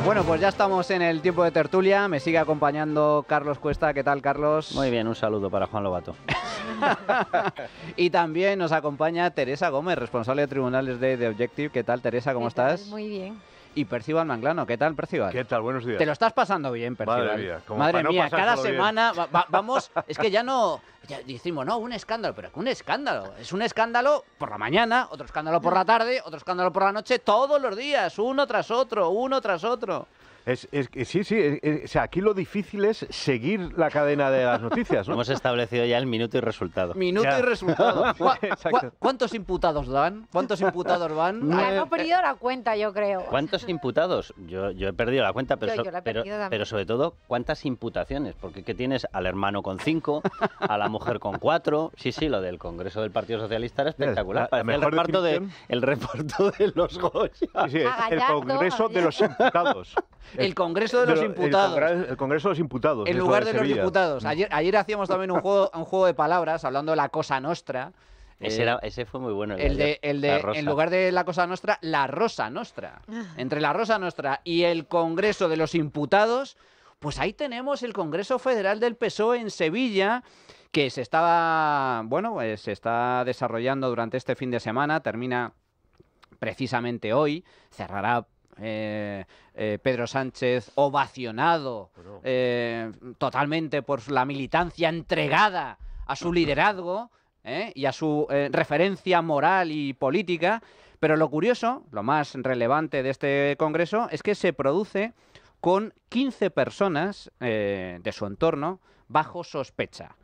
Bueno, pues ya estamos en el tiempo de tertulia. Me sigue acompañando Carlos Cuesta. ¿Qué tal, Carlos? Muy bien, un saludo para Juan Lobato. Y también nos acompaña Teresa Gómez, responsable de tribunales de The Objective. ¿Qué tal, Teresa? ¿Cómo estás? Muy bien. Y Percival Manglano. ¿Qué tal, Percival? ¿Qué tal? Buenos días. Te lo estás pasando bien, Percival. Madre mía, Cada semana vamos... Es que ya no... Ya decimos, no, un escándalo, pero ¿qué un escándalo? Es un escándalo por la mañana, otro escándalo por la tarde, otro escándalo por la noche, todos los días, uno tras otro, uno tras otro. Sí, o sea, aquí lo difícil es seguir la cadena de las noticias, ¿no? Hemos establecido ya el minuto y resultado. Minuto y resultado. ¿Cuántos imputados dan? ¿Cuántos imputados van? Hemos perdido la cuenta, yo creo. ¿Cuántos imputados? Yo he perdido la cuenta, pero, Yo la he perdido también. pero sobre todo, ¿cuántas imputaciones? Porque ¿qué tienes? Al hermano con 5, a la mujer con 4. Sí, lo del Congreso del Partido Socialista era espectacular. Parecía el reparto de los Goya. Sí, el Congreso de los Imputados. El Congreso de los Imputados. El Congreso de los Imputados. En lugar de los diputados. Ayer hacíamos también un juego de palabras, hablando de la Cosa Nostra. Ese fue muy bueno. En lugar de la Cosa Nostra, la Rosa Nostra. Entre la Rosa Nostra y el Congreso de los Imputados, pues ahí tenemos el Congreso Federal del PSOE en Sevilla, que se está desarrollando durante este fin de semana, termina precisamente hoy, cerrará Pedro Sánchez ovacionado totalmente por la militancia entregada a su liderazgo y a su referencia moral y política. Pero lo curioso, lo más relevante de este congreso es que se produce con 15 personas de su entorno bajo sospecha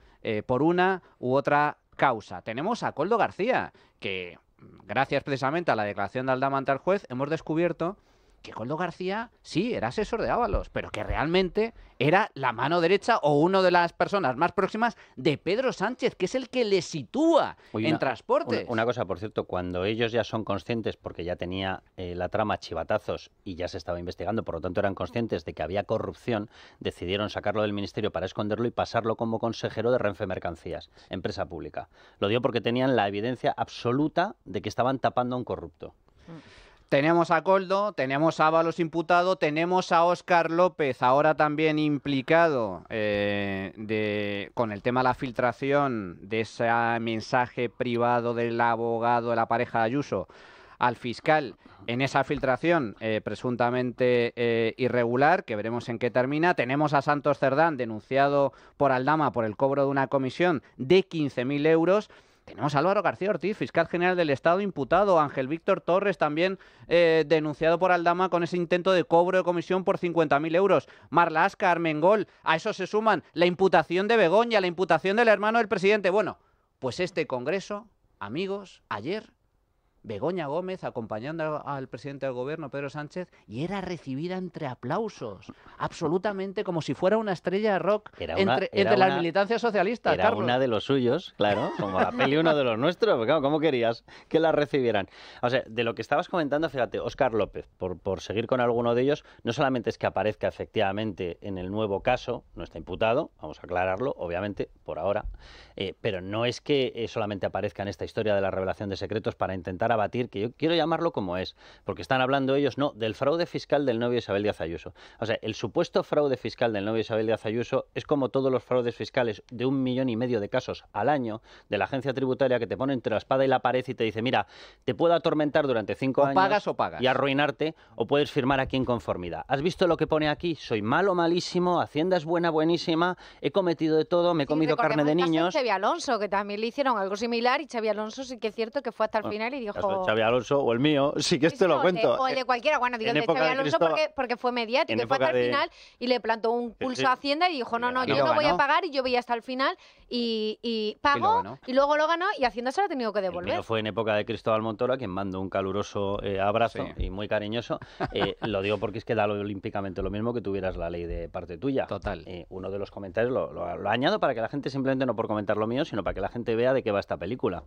por una u otra causa. Tenemos a Koldo García, que gracias precisamente a la declaración de Aldama ante el juez hemos descubierto que Koldo García sí era asesor de Ábalos, pero que realmente era la mano derecha o una de las personas más próximas de Pedro Sánchez, que es el que le sitúa en transportes. Una cosa, por cierto, cuando ellos ya son conscientes, porque ya tenía la trama chivatazos y ya se estaba investigando, por lo tanto eran conscientes de que había corrupción, decidieron sacarlo del ministerio para esconderlo y pasarlo como consejero de Renfe Mercancías, empresa pública. Lo dio porque tenían la evidencia absoluta de que estaban tapando a un corrupto. Tenemos a Koldo, tenemos a Ábalos imputado, tenemos a Óscar López ahora también implicado con el tema de la filtración de ese mensaje privado del abogado de la pareja de Ayuso al fiscal en esa filtración presuntamente irregular, que veremos en qué termina. Tenemos a Santos Cerdán, denunciado por Aldama por el cobro de una comisión de 15.000 euros. Tenemos a Álvaro García Ortiz, fiscal general del Estado imputado, Ángel Víctor Torres también denunciado por Aldama con ese intento de cobro de comisión por 50.000 euros. Marlaska, Armengol, a eso se suman la imputación de Begoña, la imputación del hermano del presidente. Bueno, pues este congreso, amigos, ayer Begoña Gómez acompañando al presidente del gobierno, Pedro Sánchez, y era recibida entre aplausos, absolutamente como si fuera una estrella de rock entre la militancia socialista. Era Carlos. Una de los suyos, claro, como la peli uno de los nuestros, porque, ¿cómo querías que la recibieran? O sea, de lo que estabas comentando, fíjate, Óscar López, por seguir con alguno de ellos, no solamente es que aparezca efectivamente en el nuevo caso, no está imputado, vamos a aclararlo, obviamente, por ahora, pero no es que solamente aparezca en esta historia de la revelación de secretos para intentar abatir, que yo quiero llamarlo como es, porque están hablando ellos, no, del fraude fiscal del novio de Isabel Díaz Ayuso. O sea, el supuesto fraude fiscal del novio de Isabel Díaz Ayuso es como todos los fraudes fiscales de 1,5 millones de casos al año de la agencia tributaria que te pone entre la espada y la pared y te dice, mira, te puedo atormentar durante 5 años pagas o pagas. Y arruinarte, o puedes firmar aquí en conformidad. ¿Has visto lo que pone aquí? Soy malo, malísimo, Hacienda es buena, buenísima, he cometido de todo, me he comido carne de niños. Xavi Alonso, que también le hicieron algo similar, y Xavi Alonso sí que es cierto que fue hasta el final y dijo... Xavi Alonso o el mío, sí que te lo cuento. O el de cualquiera, bueno, digo el de Xavi Alonso porque fue mediático, que fue hasta el final y le plantó un pulso a Hacienda y dijo, no, yo no voy a pagar, y yo voy hasta el final y pagó y luego lo ganó y Hacienda se lo ha tenido que devolver. El mío fue en época de Cristóbal Montoro, a quien mando un caluroso abrazo y muy cariñoso. Lo digo porque es que da olímpicamente lo mismo que tuvieras la ley de parte tuya. Total. Uno de los comentarios lo añado para que la gente, simplemente no por comentar lo mío, sino para que la gente vea de qué va esta película.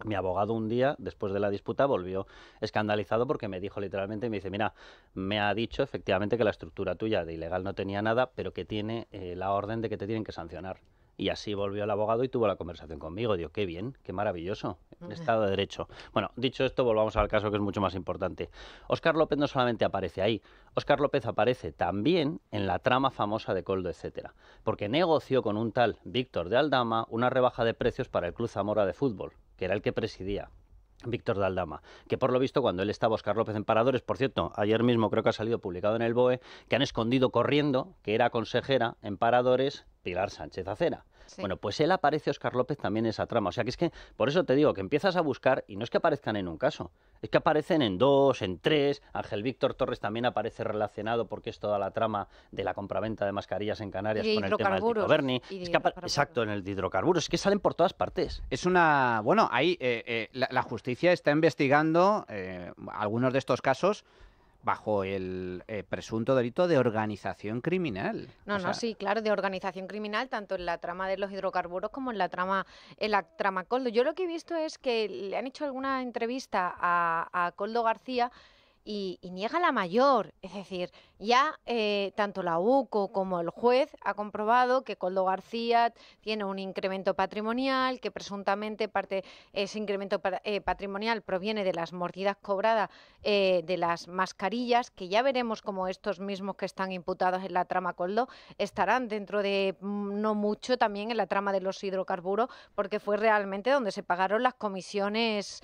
Mi abogado un día, después de la disputa, volvió escandalizado porque me dijo literalmente, me dice, mira, me ha dicho efectivamente que la estructura tuya de ilegal no tenía nada, pero que tiene la orden de que te tienen que sancionar. Y así volvió el abogado y tuvo la conversación conmigo. Digo, qué bien, qué maravilloso, en Estado de Derecho. Bueno, dicho esto, volvamos al caso que es mucho más importante. Óscar López no solamente aparece ahí, Óscar López aparece también en la trama famosa de Koldo, etcétera, porque negoció con un tal Víctor de Aldama una rebaja de precios para el Club Zamora de fútbol, que era el que presidía Víctor de Aldama, que por lo visto cuando él estaba Óscar López en Paradores, por cierto, ayer mismo creo que ha salido publicado en el BOE, que han escondido corriendo que era consejera en Paradores Pilar Sánchez Acera. Sí. Bueno, pues él aparece, Óscar López, también en esa trama. O sea, que es que, por eso te digo, que empiezas a buscar, y no es que aparezcan en un caso, es que aparecen en 2, en 3, Ángel Víctor Torres también aparece relacionado porque es toda la trama de la compraventa de mascarillas en Canarias con el tema del Tito Berni. Es que exacto, en el de hidrocarburos, es que salen por todas partes. Es una... Bueno, ahí la justicia está investigando algunos de estos casos bajo el presunto delito de organización criminal. Sí, claro, de organización criminal, tanto en la trama de los hidrocarburos como en la trama Koldo. Yo lo que he visto es que le han hecho alguna entrevista a Koldo García y niega la mayor. Es decir, ya tanto la UCO como el juez ha comprobado que Koldo García tiene un incremento patrimonial, que presuntamente parte ese incremento patrimonial proviene de las mordidas cobradas de las mascarillas, que ya veremos cómo estos mismos que están imputados en la trama Koldo estarán dentro de no mucho también en la trama de los hidrocarburos, porque fue realmente donde se pagaron las comisiones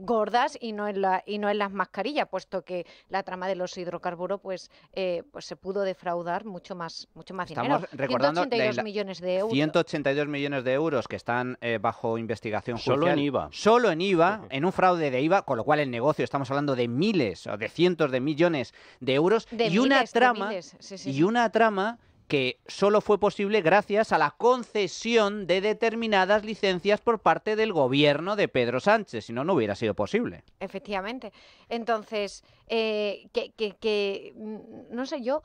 gordas y no en las mascarillas, puesto que la trama de los hidrocarburos pues se pudo defraudar mucho más dinero. Recordando 182 millones de euros. 182 millones de euros que están bajo investigación judicial. Solo en IVA. Solo en IVA, en un fraude de IVA, con lo cual el negocio, estamos hablando de miles o de cientos de millones de euros y una trama que solo fue posible gracias a la concesión de determinadas licencias por parte del gobierno de Pedro Sánchez, si no, no hubiera sido posible. Efectivamente. Entonces, no sé yo...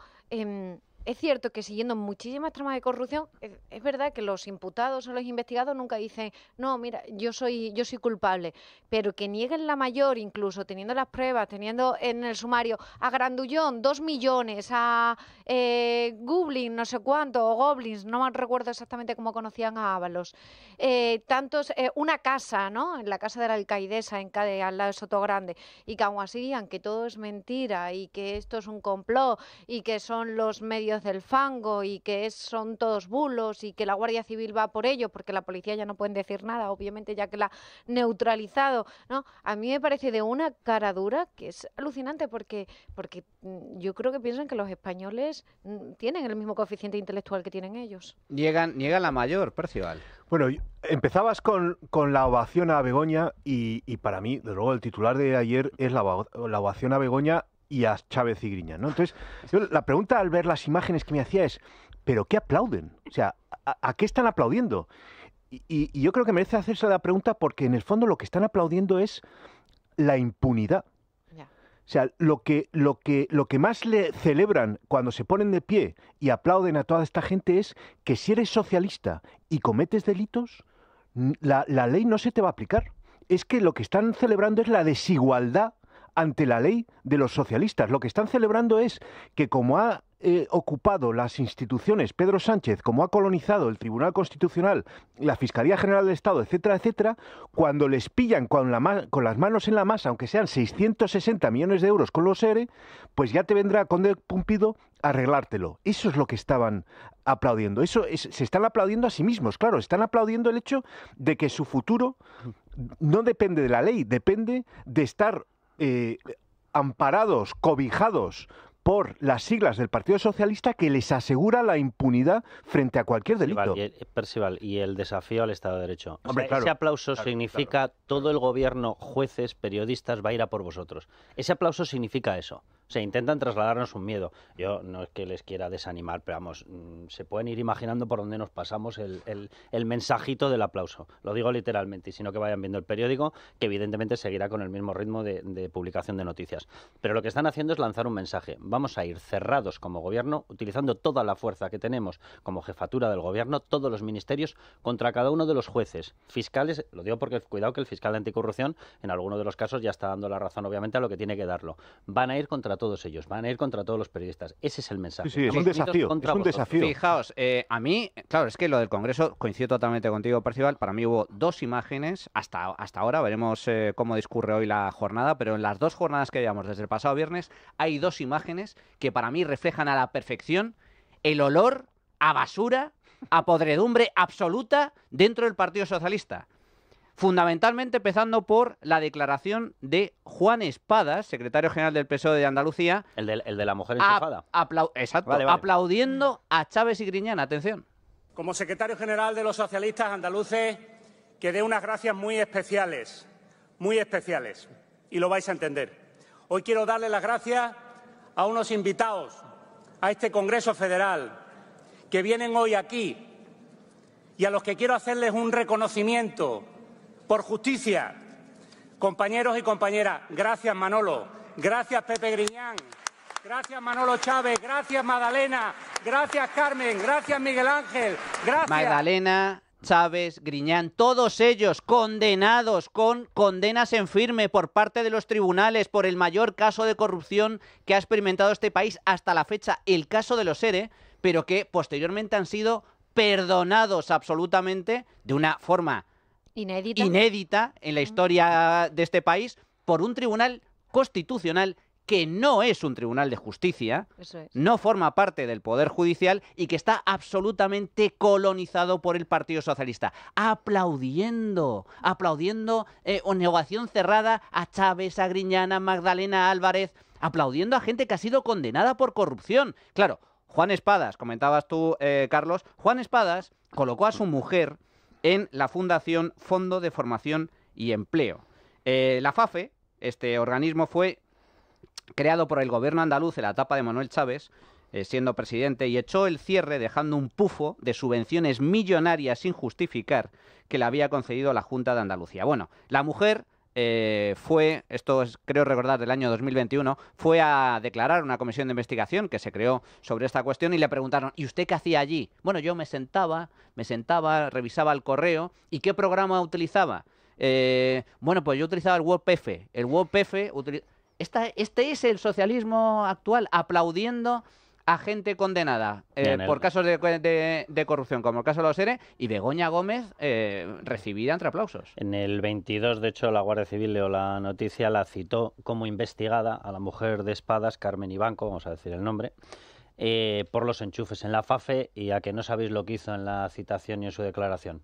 Es cierto que siguiendo muchísimas tramas de corrupción, es verdad que los imputados o los investigados nunca dicen, no, mira, yo soy culpable, pero que nieguen la mayor, incluso teniendo las pruebas, teniendo en el sumario a Grandullón 2 millones, a Goblin no sé cuánto, o Goblins, no me recuerdo exactamente cómo conocían a Ábalos, una casa, ¿no? En la casa de la alcaidesa en Cádiz, al lado de Sotogrande, y que aún así digan que todo es mentira y que esto es un complot y que son los medios del fango y que son todos bulos y que la Guardia Civil va por ello porque la policía ya no pueden decir nada, obviamente, ya que la ha neutralizado, ¿no? A mí me parece de una cara dura que es alucinante porque yo creo que piensan que los españoles tienen el mismo coeficiente intelectual que tienen ellos. Niegan la mayor, Percival. Bueno, empezabas con la ovación a Begoña y para mí, desde luego, el titular de ayer es la ovación a Begoña y a Chávez y Griñán, ¿no? Entonces, la pregunta al ver las imágenes que me hacía es, ¿pero qué aplauden? O sea, ¿a qué están aplaudiendo? Y yo creo que merece hacerse la pregunta porque en el fondo lo que están aplaudiendo es la impunidad. Yeah. O sea, lo que más le celebran cuando se ponen de pie y aplauden a toda esta gente es que si eres socialista y cometes delitos, la ley no se te va a aplicar. Es que lo que están celebrando es la desigualdad ante la ley de los socialistas. Lo que están celebrando es que como ha ocupado las instituciones Pedro Sánchez, como ha colonizado el Tribunal Constitucional, la Fiscalía General del Estado, etcétera, etcétera, cuando les pillan con las manos en la masa, aunque sean 660 millones de euros con los ERE, pues ya te vendrá Conde Pumpido a arreglártelo. Eso es lo que estaban aplaudiendo. Se están aplaudiendo a sí mismos, claro. Están aplaudiendo el hecho de que su futuro no depende de la ley, depende de estar amparados, cobijados por las siglas del Partido Socialista que les asegura la impunidad frente a cualquier delito. Percival, y el desafío al Estado de Derecho. Hombre, claro, ese aplauso significa todo el gobierno, jueces, periodistas, va a ir a por vosotros. Ese aplauso significa eso. O sea, intentan trasladarnos un miedo. Yo no es que les quiera desanimar, pero vamos, se pueden ir imaginando por dónde nos pasamos el mensajito del aplauso. Lo digo literalmente, y sino que vayan viendo el periódico, que evidentemente seguirá con el mismo ritmo de publicación de noticias. Pero lo que están haciendo es lanzar un mensaje. Vamos a ir cerrados como gobierno, utilizando toda la fuerza que tenemos como jefatura del gobierno, todos los ministerios, contra cada uno de los jueces, fiscales. Lo digo porque cuidado que el fiscal de anticorrupción en alguno de los casos ya está dando la razón, obviamente, a lo que tiene que darlo. Van a ir contra todos ellos, van a ir contra todos los periodistas. Ese es el mensaje. Sí, es un desafío. Es un desafío. Fijaos, a mí, claro, es que lo del Congreso, coincido totalmente contigo, Percival, para mí hubo dos imágenes, hasta ahora, veremos cómo discurre hoy la jornada, pero en las dos jornadas que llevamos desde el pasado viernes, hay dos imágenes que para mí reflejan a la perfección el olor a basura, a podredumbre absoluta dentro del Partido Socialista. Fundamentalmente empezando por la declaración de Juan Espadas, secretario general del PSOE de Andalucía. El de la mujer enchufada. Exacto, vale. Aplaudiendo a Chávez y Griñán. Atención. Como secretario general de los socialistas andaluces, que dé unas gracias muy especiales, y lo vais a entender. Hoy quiero darle las gracias a unos invitados a este Congreso Federal que vienen hoy aquí y a los que quiero hacerles un reconocimiento por justicia. Compañeros y compañeras, gracias Manolo, gracias Pepe Griñán, gracias Manolo Chávez, gracias Magdalena, gracias Carmen, gracias Miguel Ángel, gracias. Magdalena, Chávez, Griñán, todos ellos condenados con condenas en firme por parte de los tribunales por el mayor caso de corrupción que ha experimentado este país hasta la fecha, el caso de los ERE, pero que posteriormente han sido perdonados absolutamente de una forma inédita en la historia de este país por un tribunal constitucional que no es un tribunal de justicia, no forma parte del Poder Judicial y que está absolutamente colonizado por el Partido Socialista. Aplaudiendo ovación cerrada a Chávez, a Griñán, a Magdalena Álvarez, aplaudiendo a gente que ha sido condenada por corrupción. Claro, Juan Espadas, comentabas tú, Carlos, Juan Espadas colocó a su mujer en la Fundación Fondo de Formación y Empleo. La FAFE, este organismo, fue creado por el gobierno andaluz en la etapa de Manuel Chávez, siendo presidente, y echó el cierre dejando un pufo de subvenciones millonarias sin justificar que le había concedido la Junta de Andalucía. Bueno, la mujer fue, esto es, creo recordar, del año 2021, fue a declarar una comisión de investigación que se creó sobre esta cuestión y le preguntaron, ¿y usted qué hacía allí? Bueno, yo me sentaba, revisaba el correo. ¿Y qué programa utilizaba? Bueno, pues yo utilizaba el WordPF. El WordPF este es el socialismo actual, aplaudiendo a gente condenada por casos de corrupción, como el caso de los ERE, y Begoña Gómez recibida entre aplausos. En el 22, de hecho, la Guardia Civil, leo la noticia, la citó como investigada a la mujer de Espadas, Carmen Ibanco, vamos a decir el nombre, por los enchufes en la FAFE, y a que no sabéis lo que hizo en la citación y en su declaración.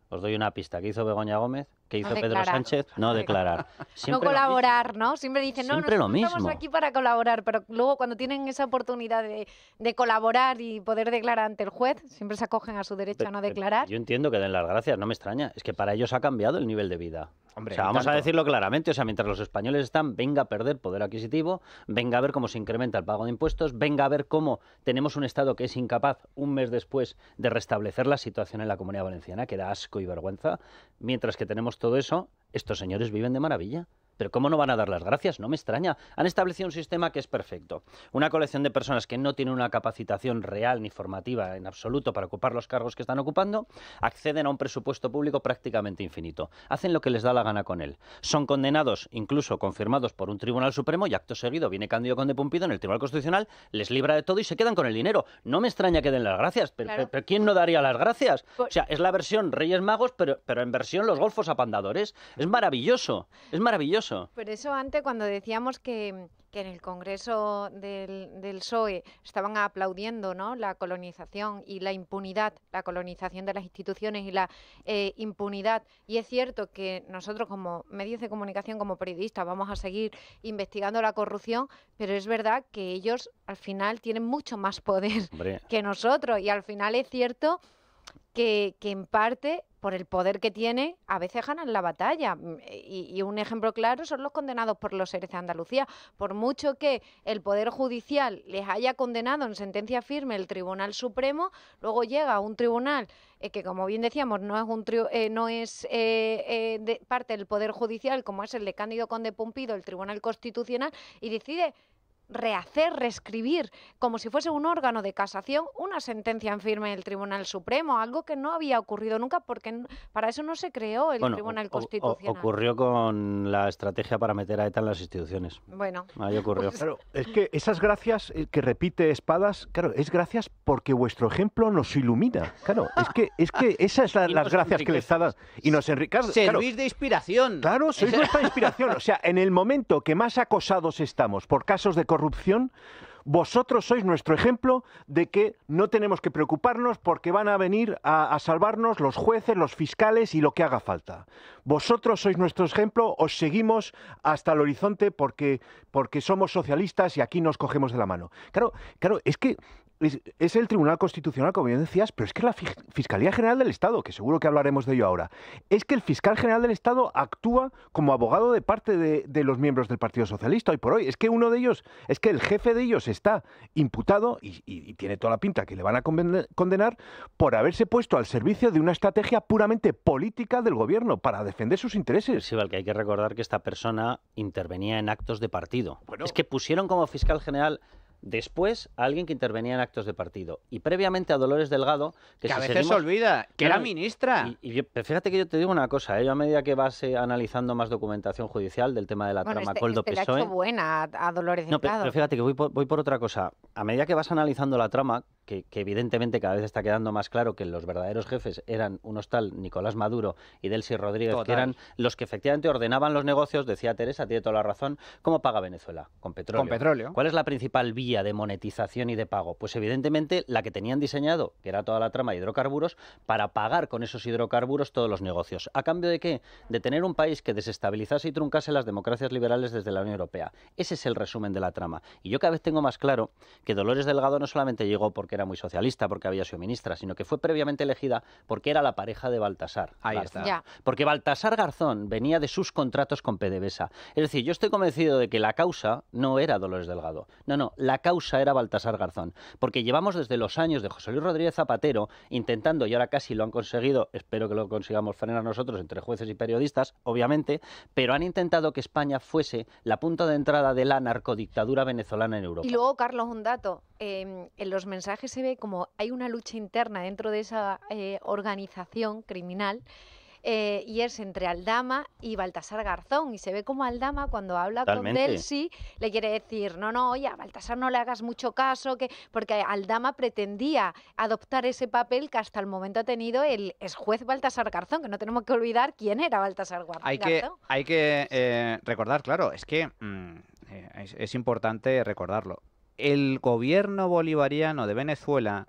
Os doy una pista. ¿Qué hizo Begoña Gómez? ¿Qué hizo Pedro Sánchez? No declarar. Siempre no colaborar, ¿no? Siempre dicen, no, siempre nosotros estamos aquí para colaborar, pero luego cuando tienen esa oportunidad de colaborar y poder declarar ante el juez, siempre se acogen a su derecho a no declarar. Yo entiendo que den las gracias, no me extraña. Es que para ellos ha cambiado el nivel de vida. Hombre, o sea, vamos a decirlo claramente, o sea, mientras los españoles están, venga a perder poder adquisitivo, venga a ver cómo se incrementa el pago de impuestos, venga a ver cómo tenemos un Estado que es incapaz, un mes después, de restablecer la situación en la Comunidad Valenciana, que da asco y vergüenza. Mientras que tenemos todo eso, estos señores viven de maravilla. Pero ¿cómo no van a dar las gracias? No me extraña. Han establecido un sistema que es perfecto. Una colección de personas que no tienen una capacitación real ni formativa en absoluto para ocupar los cargos que están ocupando, acceden a un presupuesto público prácticamente infinito. Hacen lo que les da la gana con él. Son condenados, incluso confirmados por un Tribunal Supremo, y acto seguido viene Cándido Conde Pumpido en el Tribunal Constitucional, les libra de todo y se quedan con el dinero. No me extraña que den las gracias. Pero ¿quién no daría las gracias? O sea, es la versión Reyes Magos, pero en versión los golfos apandadores. Es maravilloso. Es maravilloso. Por eso antes, cuando decíamos que en el Congreso del PSOE estaban aplaudiendo, ¿no?, la colonización y la impunidad, la colonización de las instituciones y la impunidad. Y es cierto que nosotros como medios de comunicación, como periodistas, vamos a seguir investigando la corrupción, pero es verdad que ellos al final tienen mucho más poder que nosotros. Y al final es cierto que en parte, por el poder que tiene, a veces ganan la batalla. Y un ejemplo claro son los condenados por los ERE de Andalucía. Por mucho que el Poder Judicial les haya condenado en sentencia firme el Tribunal Supremo, luego llega un tribunal que, como bien decíamos, no es parte del Poder Judicial, como es el de Cándido Conde Pumpido, el Tribunal Constitucional, y decide reescribir, como si fuese un órgano de casación, una sentencia en firme del Tribunal Supremo, algo que no había ocurrido nunca porque para eso no se creó el Tribunal Constitucional. Ocurrió con la estrategia para meter a ETA en las instituciones. Bueno. Ahí ocurrió. Pues... Claro, es que esas gracias que repite Espadas, claro, es gracias porque vuestro ejemplo nos ilumina. Claro, es que esas son las gracias que le está dando. Y nos enriquece. Servís de inspiración. Claro, sois nuestra inspiración. O sea, en el momento que más acosados estamos por casos de corrupción, vosotros sois nuestro ejemplo de que no tenemos que preocuparnos porque van a venir a salvarnos los jueces, los fiscales y lo que haga falta. Vosotros sois nuestro ejemplo, os seguimos hasta el horizonte porque somos socialistas y aquí nos cogemos de la mano. Claro, es que es el Tribunal Constitucional, como bien decías, pero es que la Fiscalía General del Estado, que seguro que hablaremos de ello ahora, es que el fiscal general del Estado actúa como abogado de parte de los miembros del Partido Socialista hoy por hoy. Es que uno de ellos, es que el jefe de ellos está imputado y tiene toda la pinta que le van a condenar por haberse puesto al servicio de una estrategia puramente política del gobierno para defender sus intereses. Sí, que hay que recordar que esta persona intervenía en actos de partido. Bueno, es que pusieron como fiscal general después a alguien que intervenía en actos de partido y previamente a Dolores Delgado, que a veces se olvida, que era ministra. Fíjate que yo te digo una cosa, yo a medida que vas analizando más documentación judicial del tema de la trama Koldo-PSOE... le ha hecho buena a Dolores Delgado. Pero fíjate que voy por otra cosa. A medida que vas analizando la trama, que evidentemente cada vez está quedando más claro que los verdaderos jefes eran unos tal Nicolás Maduro y Delcy Rodríguez, que eran los que efectivamente ordenaban los negocios, decía Teresa, tiene toda la razón. ¿Cómo paga Venezuela? Con petróleo. Con petróleo. ¿Cuál es la principal vía de monetización y de pago? Pues evidentemente la que tenían diseñado, que era toda la trama de hidrocarburos, para pagar con esos hidrocarburos todos los negocios. ¿A cambio de qué? De tener un país que desestabilizase y truncase las democracias liberales desde la Unión Europea. Ese es el resumen de la trama. Y yo cada vez tengo más claro que Dolores Delgado no solamente llegó porque era muy socialista, porque había sido ministra, sino que fue previamente elegida porque era la pareja de Baltasar. Ahí está. Ya. Porque Baltasar Garzón venía de sus contratos con PDVSA. Es decir, yo estoy convencido de que la causa no era Dolores Delgado. No, la causa era Baltasar Garzón. Porque llevamos desde los años de José Luis Rodríguez Zapatero intentando, y ahora casi lo han conseguido, espero que lo consigamos frenar nosotros entre jueces y periodistas, obviamente, pero han intentado que España fuese la punta de entrada de la narcodictadura venezolana en Europa. Y luego, Carlos, un dato. En los mensajes se ve como hay una lucha interna dentro de esa organización criminal y es entre Aldama y Baltasar Garzón. Y se ve como Aldama, cuando habla con Delcy, le quiere decir, no, oye, a Baltasar no le hagas mucho caso, porque Aldama pretendía adoptar ese papel que hasta el momento ha tenido el exjuez Baltasar Garzón, que no tenemos que olvidar quién era Baltasar Garzón. Hay que recordar, claro, es que es importante recordarlo. El gobierno bolivariano de Venezuela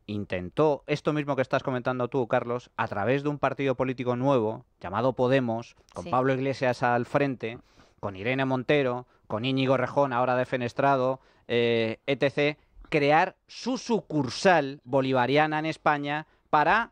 intentó esto mismo que estás comentando tú, Carlos, a través de un partido político nuevo llamado Podemos, con Pablo Iglesias al frente, con Irene Montero, con Íñigo Rejón, ahora defenestrado, etc., crear su sucursal bolivariana en España para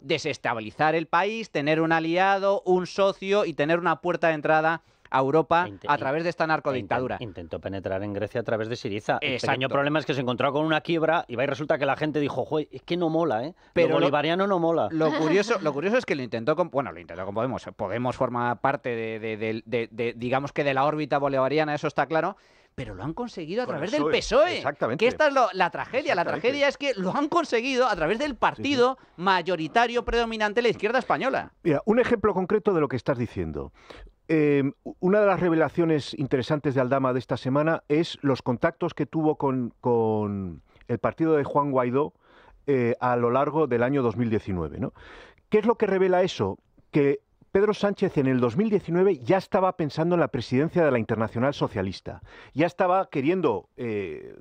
desestabilizar el país, tener un aliado, un socio y tener una puerta de entrada a Europa a través de esta narcodictadura. Intentó penetrar en Grecia a través de Syriza. El pequeño problema es que se encontró con una quiebra y resulta que la gente dijo, joder, es que no mola, ¿eh? Pero lo bolivariano no mola. Lo curioso es que lo intentó con Podemos. Podemos forma parte de digamos que de la órbita bolivariana, eso está claro. Pero lo han conseguido a través del PSOE. Exactamente. Que esta es la tragedia. La tragedia es que lo han conseguido a través del partido mayoritario predominante de la izquierda española. Mira, un ejemplo concreto de lo que estás diciendo. Una de las revelaciones interesantes de Aldama de esta semana es los contactos que tuvo con el partido de Juan Guaidó a lo largo del año 2019, ¿no? ¿Qué es lo que revela eso? Que Pedro Sánchez en el 2019 ya estaba pensando en la presidencia de la Internacional Socialista. Ya estaba queriendo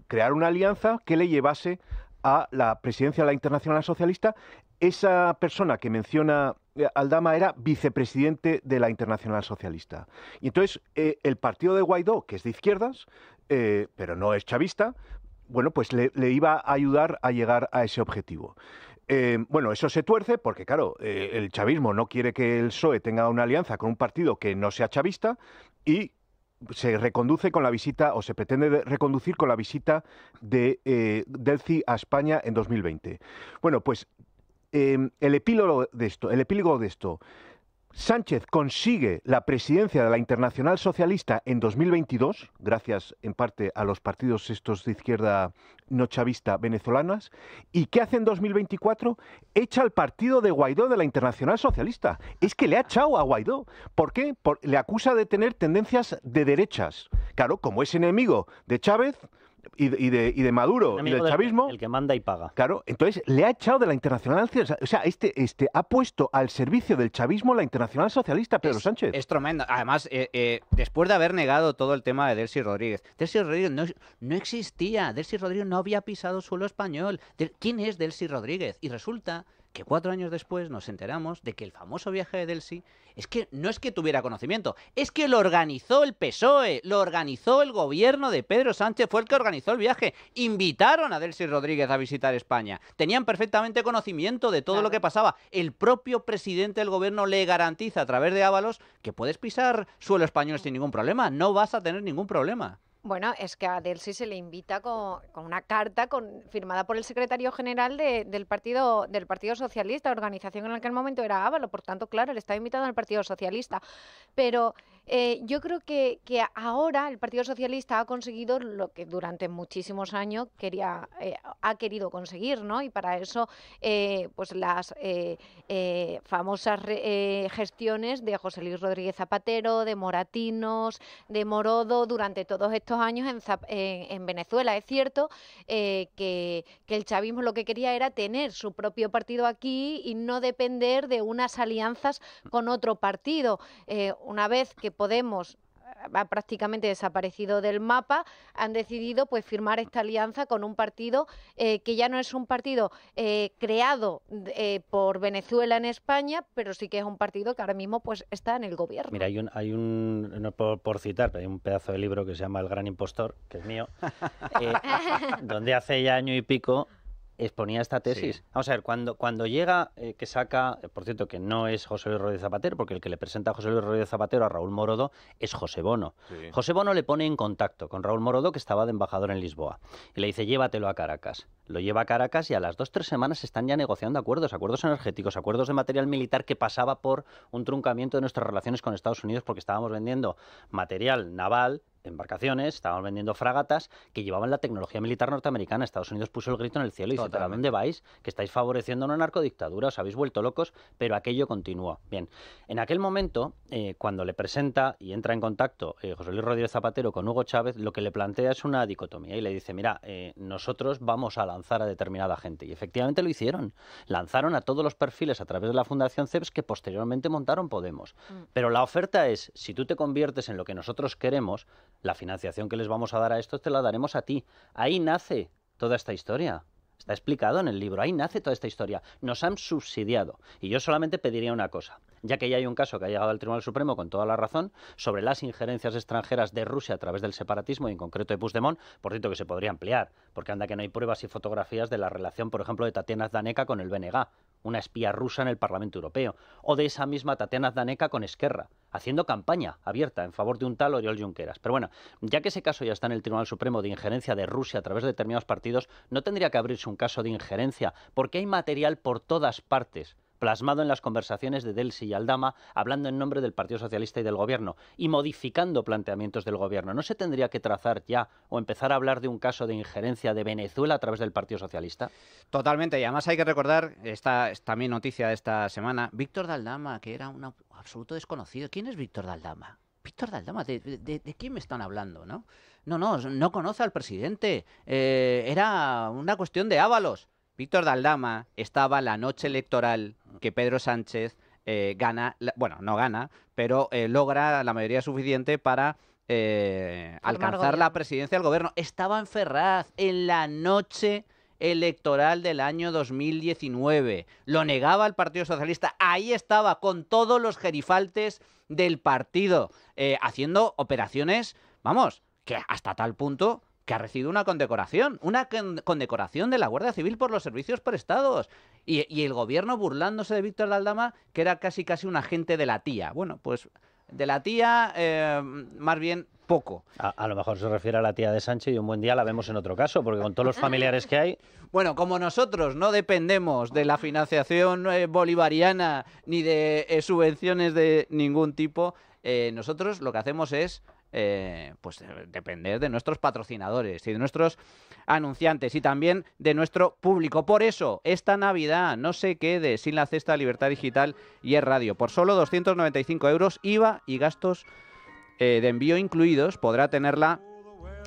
crear una alianza que le llevase a la presidencia de la Internacional Socialista. Esa persona que menciona Aldama era vicepresidente de la Internacional Socialista. Y entonces el partido de Guaidó, que es de izquierdas, pero no es chavista, bueno, pues le iba a ayudar a llegar a ese objetivo. Bueno, eso se tuerce porque, claro, el chavismo no quiere que el PSOE tenga una alianza con un partido que no sea chavista y se reconduce con la visita, o se pretende reconducir con la visita de Delcy a España en 2020. Bueno, pues el epílogo de esto, Sánchez consigue la presidencia de la Internacional Socialista en 2022, gracias en parte a los partidos estos de izquierda no chavista venezolanas. ¿Y qué hace en 2024? Echa al partido de Guaidó de la Internacional Socialista. Es que le ha echado a Guaidó. ¿Por qué? Le acusa de tener tendencias de derechas. Claro, como es enemigo de Chávez y de Maduro y del chavismo, el que manda y paga. Claro, entonces le ha echado de la Internacional, o sea, ha puesto al servicio del chavismo la Internacional Socialista, Pedro Sánchez. Es tremendo. Además, después de haber negado todo el tema de Delcy Rodríguez, Delcy Rodríguez no existía, Delcy Rodríguez no había pisado suelo español. ¿Quién es Delcy Rodríguez? Y resulta que 4 años después nos enteramos de que el famoso viaje de Delcy no es que tuviera conocimiento, es que lo organizó el PSOE, lo organizó el gobierno de Pedro Sánchez, fue el que organizó el viaje. Invitaron a Delcy Rodríguez a visitar España. Tenían perfectamente conocimiento de todo lo que pasaba. El propio presidente del gobierno le garantiza a través de Ábalos que puedes pisar suelo español sin ningún problema, no vas a tener ningún problema. Bueno, es que a Delcy se le invita con una carta firmada por el secretario general del Partido Socialista, organización en aquel momento era Ábalos, por tanto, claro, le estaba invitado al Partido Socialista. Pero yo creo que ahora el Partido Socialista ha conseguido lo que durante muchísimos años ha querido conseguir, ¿no? Y para eso, pues las famosas gestiones de José Luis Rodríguez Zapatero, de Moratinos, de Morodo, durante todos estos años en Venezuela. Es cierto que el chavismo lo que quería era tener su propio partido aquí y no depender de unas alianzas con otro partido. Una vez que Podemos ha prácticamente desaparecido del mapa, han decidido pues firmar esta alianza con un partido que ya no es un partido creado por Venezuela en España, pero sí que es un partido que ahora mismo pues está en el gobierno. Mira, hay un no por citar, pero hay un pedazo de libro que se llama El Gran Impostor, que es mío, donde hace ya año y pico exponía esta tesis. Sí. Vamos a ver, cuando llega, que saca, por cierto, que no es José Luis Rodríguez Zapatero, porque el que le presenta a José Luis Rodríguez Zapatero a Raúl Morodo es José Bono. Sí. José Bono le pone en contacto con Raúl Morodo, que estaba de embajador en Lisboa, y le dice, llévatelo a Caracas. Lo lleva a Caracas y a las 2-3 semanas están ya negociando acuerdos energéticos, acuerdos de material militar que pasaba por un truncamiento de nuestras relaciones con Estados Unidos, porque estábamos vendiendo material naval, embarcaciones, estábamos vendiendo fragatas que llevaban la tecnología militar norteamericana. Estados Unidos puso el grito en el cielo y dice, ¿pero a dónde vais? Que estáis favoreciendo una narcodictadura, os habéis vuelto locos, pero aquello continuó. Bien, en aquel momento, cuando le presenta y entra en contacto José Luis Rodríguez Zapatero con Hugo Chávez, lo que le plantea es una dicotomía y le dice, mira, nosotros vamos a lanzar a determinada gente. Y efectivamente lo hicieron. Lanzaron a todos los perfiles a través de la Fundación CEPS que posteriormente montaron Podemos. Pero la oferta es, si tú te conviertes en lo que nosotros queremos, la financiación que les vamos a dar a estos te la daremos a ti. Ahí nace toda esta historia. Está explicado en el libro. Ahí nace toda esta historia. Nos han subsidiado. Y yo solamente pediría una cosa. Ya que ya hay un caso que ha llegado al Tribunal Supremo con toda la razón sobre las injerencias extranjeras de Rusia a través del separatismo y en concreto de Puigdemont, por cierto que se podría ampliar, porque anda que no hay pruebas y fotografías de la relación, por ejemplo, de Tatiana Zdaneka con el BNG, una espía rusa en el Parlamento Europeo, o de esa misma Tatiana Zdaneka con Esquerra, haciendo campaña abierta en favor de un tal Oriol Junqueras. Pero bueno, ya que ese caso ya está en el Tribunal Supremo de injerencia de Rusia a través de determinados partidos, no tendría que abrirse un caso de injerencia, porque hay material por todas partes plasmado en las conversaciones de Delcy y Aldama, hablando en nombre del Partido Socialista y del Gobierno, y modificando planteamientos del Gobierno. ¿No se tendría que trazar ya o empezar a hablar de un caso de injerencia de Venezuela a través del Partido Socialista? Totalmente, y además hay que recordar, esta es también noticia de esta semana, Víctor de Aldama, que era un absoluto desconocido. ¿Quién es Víctor de Aldama? Víctor de Aldama, ¿de quién me están hablando, no? No conoce al presidente, era una cuestión de Ábalos. Víctor de Aldama estaba la noche electoral que Pedro Sánchez gana, bueno, no gana, pero logra la mayoría suficiente para alcanzar la presidencia del gobierno. Estaba en Ferraz, en la noche electoral del año 2019. Lo negaba el Partido Socialista. Ahí estaba, con todos los gerifaltes del partido, haciendo operaciones, vamos, que hasta tal punto que ha recibido una condecoración de la Guardia Civil por los servicios prestados. Y el gobierno burlándose de Víctor de Aldama, que era casi un agente de la tía. Bueno, pues de la tía, más bien poco. A lo mejor se refiere a la tía de Sánchez y un buen día la vemos en otro caso, porque con todos los familiares que hay... Bueno, como nosotros no dependemos de la financiación bolivariana ni de subvenciones de ningún tipo, nosotros lo que hacemos es pues depender de nuestros patrocinadores y de nuestros anunciantes y también de nuestro público. Por eso, esta Navidad no se quede sin la cesta de Libertad Digital y Es Radio. Por solo 295 euros, IVA y gastos de envío incluidos, podrá tenerla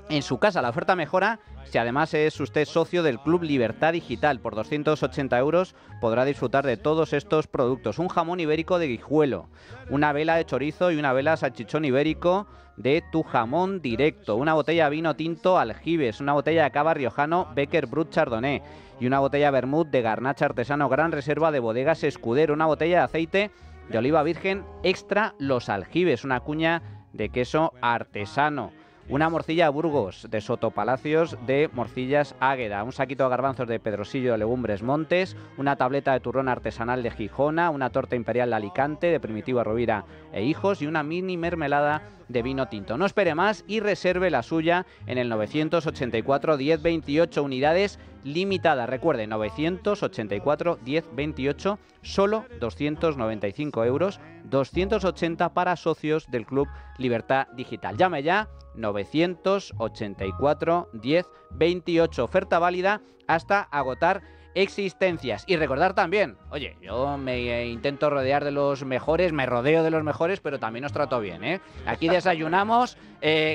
en su casa. La oferta mejora si además es usted socio del Club Libertad Digital. Por 280 euros podrá disfrutar de todos estos productos. Un jamón ibérico de Guijuelo, una vela de chorizo y una vela salchichón ibérico de Tu Jamón Directo, una botella de vino tinto Aljibes, una botella de cava riojano Becker Brut Chardonnay y una botella de vermut de Garnacha Artesano Gran Reserva de Bodegas Escudero, una botella de aceite de oliva virgen extra Los Aljibes, una cuña de queso artesano, una morcilla de Burgos de Sotopalacios de Morcillas Águeda, un saquito de garbanzos de Pedrosillo de Legumbres Montes, una tableta de turrón artesanal de Gijona, una torta imperial de Alicante de Primitiva Rovira e Hijos y una mini mermelada de vino tinto. No espere más y reserve la suya en el 984 10 28, unidades limitadas. Recuerde, 984 10 28, solo 295 euros, 280 para socios del Club Libertad Digital. Llame ya, 984 10 28, oferta válida hasta agotar existencias. Y recordar también, oye, yo me intento rodear de los mejores, me rodeo de los mejores, pero también os trato bien, ¿eh? Aquí desayunamos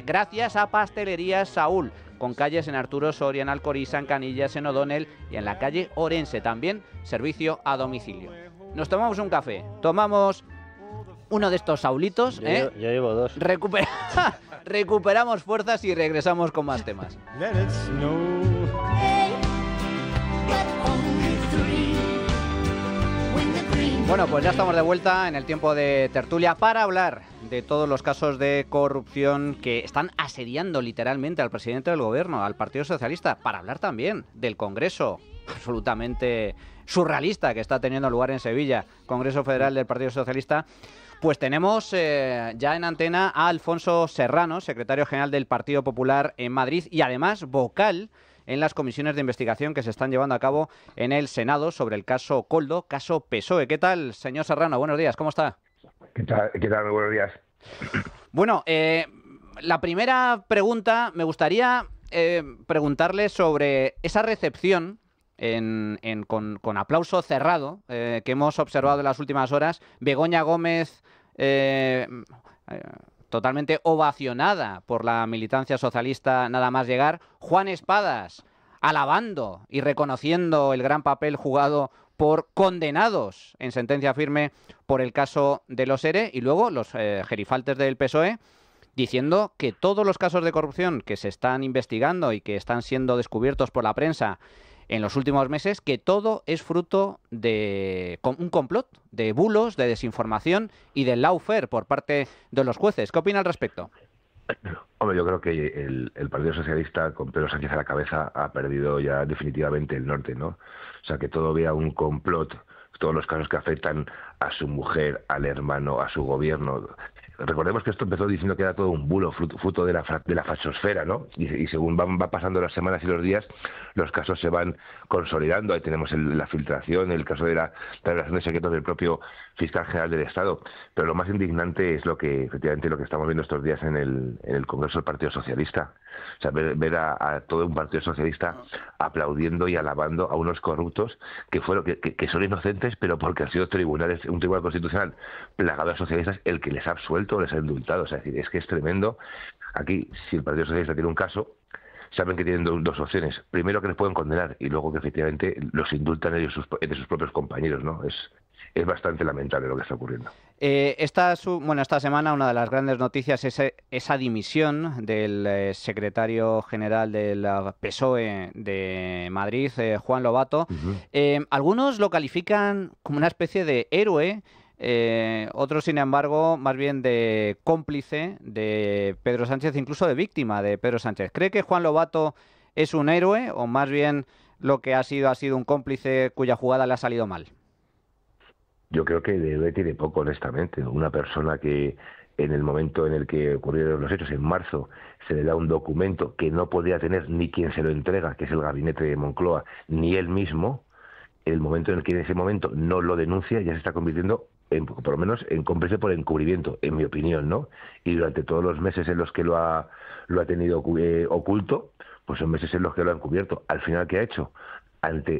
gracias a Pastelerías Saúl, con calles en Arturo Soria, en Alcoriza, en Canillas, en O'Donnell y en la calle Orense. También servicio a domicilio. Nos tomamos un café, tomamos uno de estos saulitos, Yo llevo dos. Recuperamos fuerzas y regresamos con más temas. Bueno, pues ya estamos de vuelta en el tiempo de tertulia para hablar de todos los casos de corrupción que están asediando literalmente al presidente del gobierno, al Partido Socialista, para hablar también del Congreso absolutamente surrealista que está teniendo lugar en Sevilla, Congreso Federal del Partido Socialista. Pues tenemos ya en antena a Alfonso Serrano, secretario general del Partido Popular en Madrid y además vocal en las comisiones de investigación que se están llevando a cabo en el Senado sobre el caso Koldo, caso PSOE. ¿Qué tal, señor Serrano? Buenos días, ¿cómo está? ¿Qué tal? Muy buenos días. Bueno, la primera pregunta, me gustaría preguntarle sobre esa recepción con aplauso cerrado que hemos observado en las últimas horas. Begoña Gómez totalmente ovacionada por la militancia socialista nada más llegar. Juan Espadas alabando y reconociendo el gran papel jugado por condenados en sentencia firme por el caso de los ERE, y luego los gerifaltes del PSOE diciendo que todos los casos de corrupción que se están investigando y que están siendo descubiertos por la prensa en los últimos meses, que todo es fruto de un complot, de bulos, de desinformación y del lawfare por parte de los jueces. ¿Qué opina al respecto? Hombre, yo creo que el Partido Socialista, con Pedro Sánchez a la cabeza, ha perdido ya definitivamente el norte, ¿no? O sea, que todo vea un complot, todos los casos que afectan a su mujer, al hermano, a su gobierno. Recordemos que esto empezó diciendo que era todo un bulo, fruto de la fachosfera, ¿no? Y según va pasando las semanas y los días, los casos se van consolidando. Ahí tenemos la filtración, el caso de la revelación de secretos del propio fiscal general del Estado. Pero lo más indignante es efectivamente lo que estamos viendo estos días en el Congreso del Partido Socialista. O sea, ver a todo un Partido Socialista aplaudiendo y alabando a unos corruptos que son inocentes, pero porque han sido un tribunal constitucional plagado de socialistas el que les ha absuelto, les ha indultado. O sea, es que es tremendo. Aquí, si el Partido Socialista tiene un caso, saben que tienen dos opciones. Primero, que les pueden condenar, y luego que efectivamente los indultan ellos de sus propios compañeros, ¿no? Es bastante lamentable lo que está ocurriendo. Esta semana una de las grandes noticias es esa dimisión del secretario general del PSOE de Madrid, Juan Lobato. Uh-huh. Algunos lo califican como una especie de héroe, otros, sin embargo, más bien de cómplice de Pedro Sánchez, incluso de víctima de Pedro Sánchez. ¿Cree que Juan Lobato es un héroe o más bien lo que ha sido un cómplice cuya jugada le ha salido mal? Yo creo que de héroe tiene poco, honestamente. Una persona que en el momento en el que ocurrieron los hechos, en marzo, se le da un documento que no podía tener ni quien se lo entrega, que es el gabinete de Moncloa, ni él mismo. El momento en el que en ese momento no lo denuncia, ya se está convirtiendo por lo menos en cómplice por encubrimiento, en mi opinión, ¿no? Y durante todos los meses en los que lo ha tenido oculto, pues son meses en los que lo ha encubierto. Al final, ¿qué ha hecho?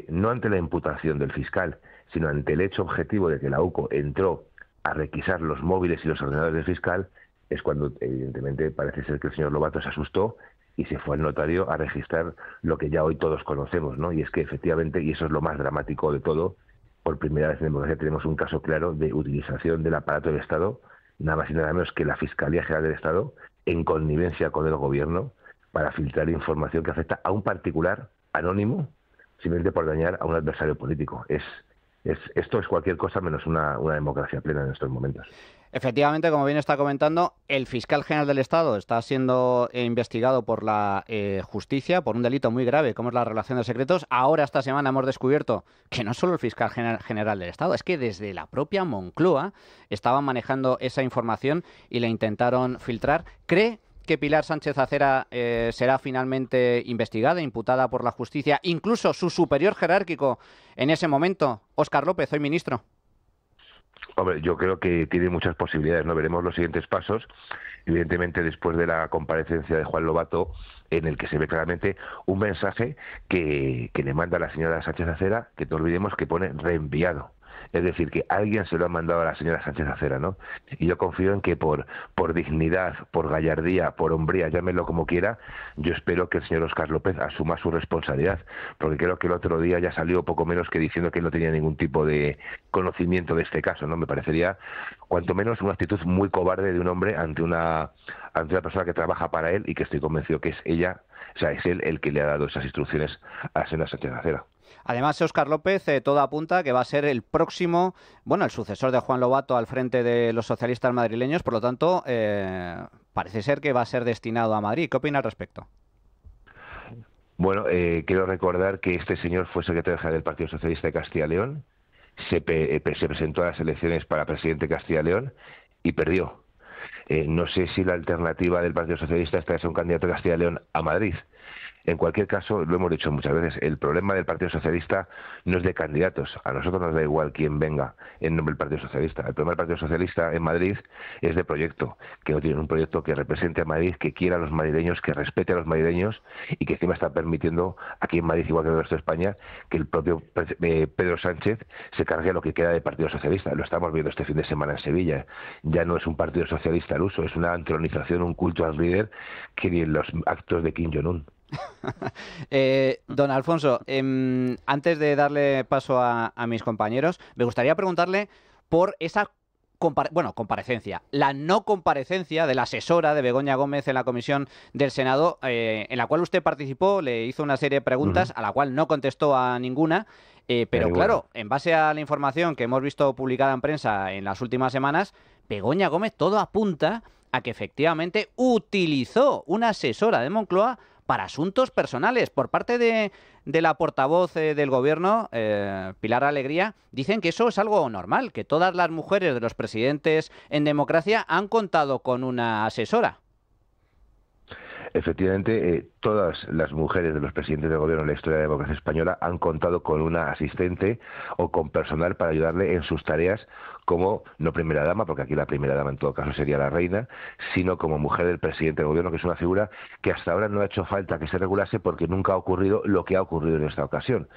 No ante la imputación del fiscal, sino ante el hecho objetivo de que la UCO entró a requisar los móviles y los ordenadores del fiscal, es cuando evidentemente parece ser que el señor Lobato se asustó y se fue al notario a registrar lo que ya hoy todos conocemos, ¿no? Y es que efectivamente, y eso es lo más dramático de todo, por primera vez en democracia tenemos un caso claro de utilización del aparato del Estado, nada más y nada menos que la Fiscalía General del Estado, en connivencia con el Gobierno, para filtrar información que afecta a un particular anónimo, simplemente por dañar a un adversario político. Esto es cualquier cosa menos una democracia plena en estos momentos. Efectivamente, como bien está comentando, el fiscal general del Estado está siendo investigado por la justicia por un delito muy grave, como es la revelación de secretos. Ahora, esta semana, hemos descubierto que no solo el fiscal general del Estado, es que desde la propia Moncloa estaban manejando esa información y la intentaron filtrar. ¿Cree que Pilar Sánchez Acera será finalmente investigada, imputada por la justicia, incluso su superior jerárquico en ese momento, Óscar López, hoy ministro? Hombre, yo creo que tiene muchas posibilidades, ¿no? Veremos los siguientes pasos, evidentemente después de la comparecencia de Juan Lobato, en el que se ve claramente un mensaje que le manda a la señora Sánchez Acera, que no olvidemos que pone reenviado. Es decir, que alguien se lo ha mandado a la señora Sánchez Acera, ¿no? Y yo confío en que por dignidad, por gallardía, por hombría, llámenlo como quiera, yo espero que el señor Óscar López asuma su responsabilidad, porque creo que el otro día ya salió poco menos que diciendo que él no tenía ningún tipo de conocimiento de este caso, ¿no? Me parecería, cuanto menos, una actitud muy cobarde de un hombre ante una persona que trabaja para él y que estoy convencido que es ella, o sea, es él el que le ha dado esas instrucciones a la señora Sánchez Acera. Además, Óscar López, todo apunta que va a ser el próximo, el sucesor de Juan Lobato al frente de los socialistas madrileños, por lo tanto, parece ser que va a ser destinado a Madrid. ¿Qué opina al respecto? Bueno, quiero recordar que este señor fue secretario general del Partido Socialista de Castilla y León, se presentó a las elecciones para presidente de Castilla y León y perdió. No sé si la alternativa del Partido Socialista es traerse un candidato de Castilla y León a Madrid. En cualquier caso, lo hemos dicho muchas veces, el problema del Partido Socialista no es de candidatos. A nosotros nos da igual quién venga en nombre del Partido Socialista. El problema del Partido Socialista en Madrid es de proyecto, que no tiene un proyecto que represente a Madrid, que quiera a los madrileños, que respete a los madrileños y que encima está permitiendo aquí en Madrid, igual que en el resto de España, que el propio Pedro Sánchez se cargue lo que queda del Partido Socialista. Lo estamos viendo este fin de semana en Sevilla. Ya no es un Partido Socialista al uso, es una entronización, un culto al líder que ni en los actos de Kim Jong-un. Don Alfonso, antes de darle paso a mis compañeros, me gustaría preguntarle por esa comparecencia, la no comparecencia de la asesora de Begoña Gómez en la comisión del Senado, en la cual usted participó, le hizo una serie de preguntas, a la cual no contestó a ninguna, pero claro, en base a la información que hemos visto publicada en prensa en las últimas semanas, Begoña Gómez todo apunta a que efectivamente utilizó una asesora de Moncloa para asuntos personales. Por parte de la portavoz del Gobierno, Pilar Alegría, dicen que eso es algo normal, que todas las mujeres de los presidentes en democracia han contado con una asesora. Efectivamente, todas las mujeres de los presidentes del Gobierno en la historia de la democracia española han contado con una asistente o con personal para ayudarle en sus tareas como, no primera dama, porque aquí la primera dama en todo caso sería la reina, sino como mujer del presidente del Gobierno, que es una figura que hasta ahora no ha hecho falta que se regulase porque nunca ha ocurrido lo que ha ocurrido en esta ocasión.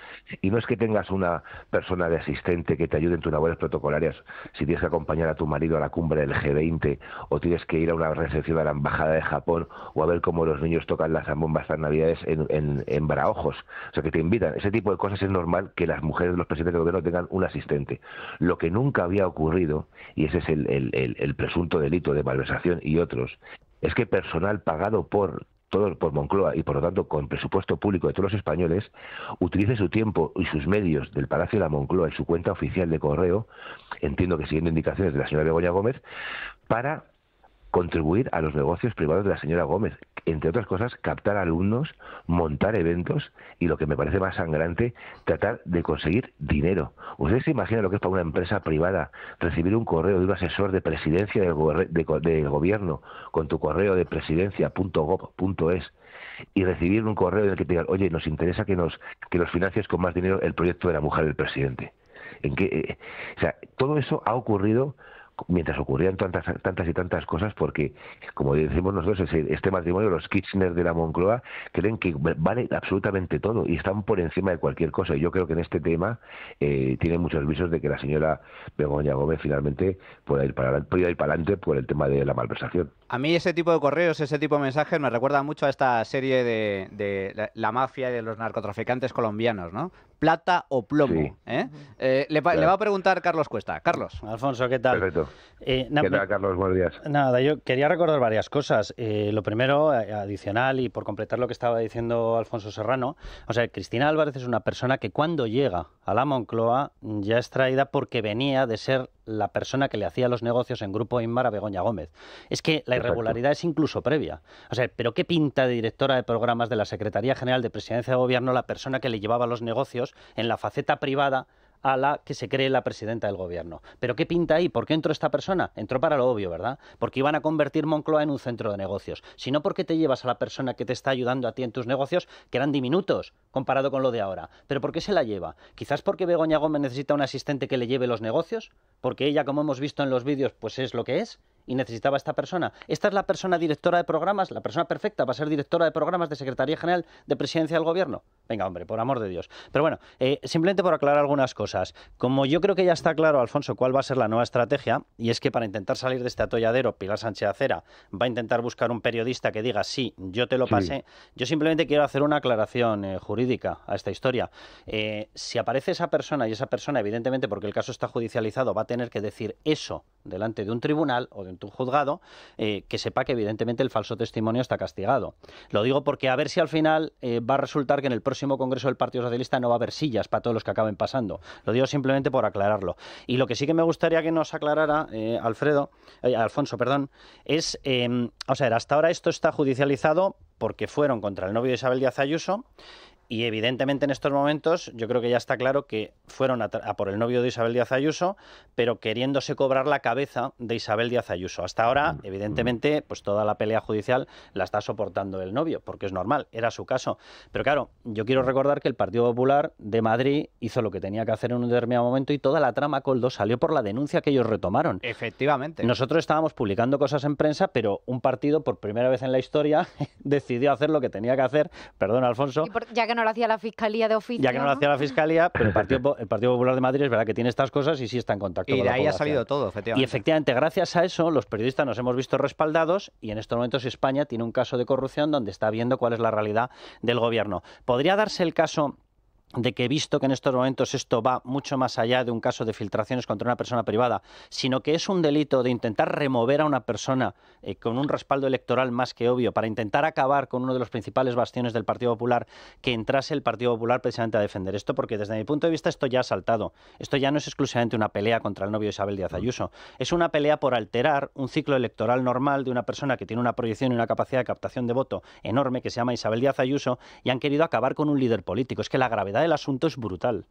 Y no es que tengas una persona de asistente que te ayude en tus labores protocolarias, si tienes que acompañar a tu marido a la cumbre del G20 o tienes que ir a una recepción a la Embajada de Japón o a ver cómo los niños tocan las zambombas estas navidades en Baraojos, o sea que te invitan. Ese tipo de cosas es normal que las mujeres de los presidentes del Gobierno tengan un asistente. Lo que nunca había ocurrido, y ese es el presunto delito de malversación y otros, es que personal pagado por Moncloa y por lo tanto con presupuesto público de todos los españoles utilice su tiempo y sus medios del Palacio de la Moncloa y su cuenta oficial de correo, entiendo que siguiendo indicaciones de la señora Begoña Gómez, para contribuir a los negocios privados de la señora Gómez. entre otras cosas, captar alumnos, montar eventos y, lo que me parece más sangrante, tratar de conseguir dinero. ¿Ustedes se imaginan lo que es para una empresa privada recibir un correo de un asesor de presidencia del gobierno con tu correo de presidencia.gov.es y recibir un correo en el que te digan, oye, nos interesa que nos financies con más dinero el proyecto de la mujer del presidente? O sea, todo eso ha ocurrido mientras ocurrían tantas y tantas cosas, porque, como decimos nosotros, este matrimonio, los Kirchner de la Moncloa, creen que vale absolutamente todo y están por encima de cualquier cosa. Y yo creo que en este tema tiene muchos visos de que la señora Begoña Gómez finalmente pueda ir para adelante por el tema de la malversación. A mí ese tipo de correos, ese tipo de mensajes me recuerda mucho a esta serie de la mafia y de los narcotraficantes colombianos, ¿no? Plata o plomo. Sí. Le va a preguntar Carlos Cuesta. Carlos. Alfonso, ¿qué tal? Perfecto. ¿Qué tal, Carlos? Buenos días. Nada, yo quería recordar varias cosas. Lo primero, adicional, y por completar lo que estaba diciendo Alfonso Serrano, o sea, Cristina Álvarez es una persona que cuando llega a la Moncloa ya es traída porque venía de ser la persona que le hacía los negocios en Grupo Inmar a Begoña Gómez. Es que la irregularidad es incluso previa. O sea, ¿pero qué pinta de directora de programas de la Secretaría General de Presidencia de Gobierno la persona que le llevaba los negocios en la faceta privada a la que se cree la presidenta del gobierno? ¿Pero qué pinta ahí? ¿Por qué entró esta persona? Entró para lo obvio, ¿verdad? Porque iban a convertir Moncloa en un centro de negocios. Si no, ¿por qué te llevas a la persona que te está ayudando a ti en tus negocios, que eran diminutos comparado con lo de ahora? ¿Pero por qué se la lleva? Quizás porque Begoña Gómez necesita un asistente que le lleve los negocios, porque ella, como hemos visto en los vídeos, pues es lo que es, y necesitaba a esta persona. ¿Esta es la persona directora de programas, la persona perfecta para ser directora de programas de Secretaría General de Presidencia del Gobierno? Venga, hombre, por amor de Dios. Pero bueno, simplemente por aclarar algunas cosas. Como yo creo que ya está claro, Alfonso, cuál va a ser la nueva estrategia, y es que para intentar salir de este atolladero, Pilar Sánchez Acera va a intentar buscar un periodista que diga, sí, yo te lo pasé. Yo simplemente quiero hacer una aclaración jurídica a esta historia. Si aparece esa persona, y esa persona, evidentemente, porque el caso está judicializado, va a tener que decir eso delante de un tribunal o de un juzgado, que sepa que evidentemente el falso testimonio está castigado. Lo digo porque a ver si al final va a resultar que en el próximo Congreso del Partido Socialista no va a haber sillas para todos los que acaben pasando. Lo digo simplemente por aclararlo. Y lo que sí que me gustaría que nos aclarara Alfonso, es, o sea, hasta ahora esto está judicializado porque fueron contra el novio de Isabel Díaz Ayuso. Y evidentemente en estos momentos yo creo que ya está claro que fueron a por el novio de Isabel Díaz Ayuso, pero queriéndose cobrar la cabeza de Isabel Díaz Ayuso. Hasta ahora, evidentemente, pues toda la pelea judicial la está soportando el novio, porque es normal, era su caso. Pero claro, yo quiero recordar que el Partido Popular de Madrid hizo lo que tenía que hacer en un determinado momento y toda la trama Coldo salió por la denuncia que ellos retomaron. Efectivamente. Nosotros estábamos publicando cosas en prensa, pero un partido, por primera vez en la historia, decidió hacer lo que tenía que hacer. Perdón, Alfonso. Ya que no lo hacía la Fiscalía de oficio. Ya que no lo hacía la Fiscalía, pero el Partido Popular de Madrid es verdad que tiene estas cosas y sí está en contacto con la población. Y de ahí ha salido todo, efectivamente. Y efectivamente, gracias a eso, los periodistas nos hemos visto respaldados y en estos momentos España tiene un caso de corrupción donde está viendo cuál es la realidad del gobierno. ¿Podría darse el caso de que, visto que en estos momentos esto va mucho más allá de un caso de filtraciones contra una persona privada, sino que es un delito de intentar remover a una persona con un respaldo electoral más que obvio para intentar acabar con uno de los principales bastiones del Partido Popular, que entrase el Partido Popular precisamente a defender esto? Porque desde mi punto de vista esto ya ha saltado. Esto ya no es exclusivamente una pelea contra el novio de Isabel Díaz Ayuso. Es una pelea por alterar un ciclo electoral normal de una persona que tiene una proyección y una capacidad de captación de voto enorme, que se llama Isabel Díaz Ayuso, y han querido acabar con un líder político. Es que la gravedad del asunto es brutal.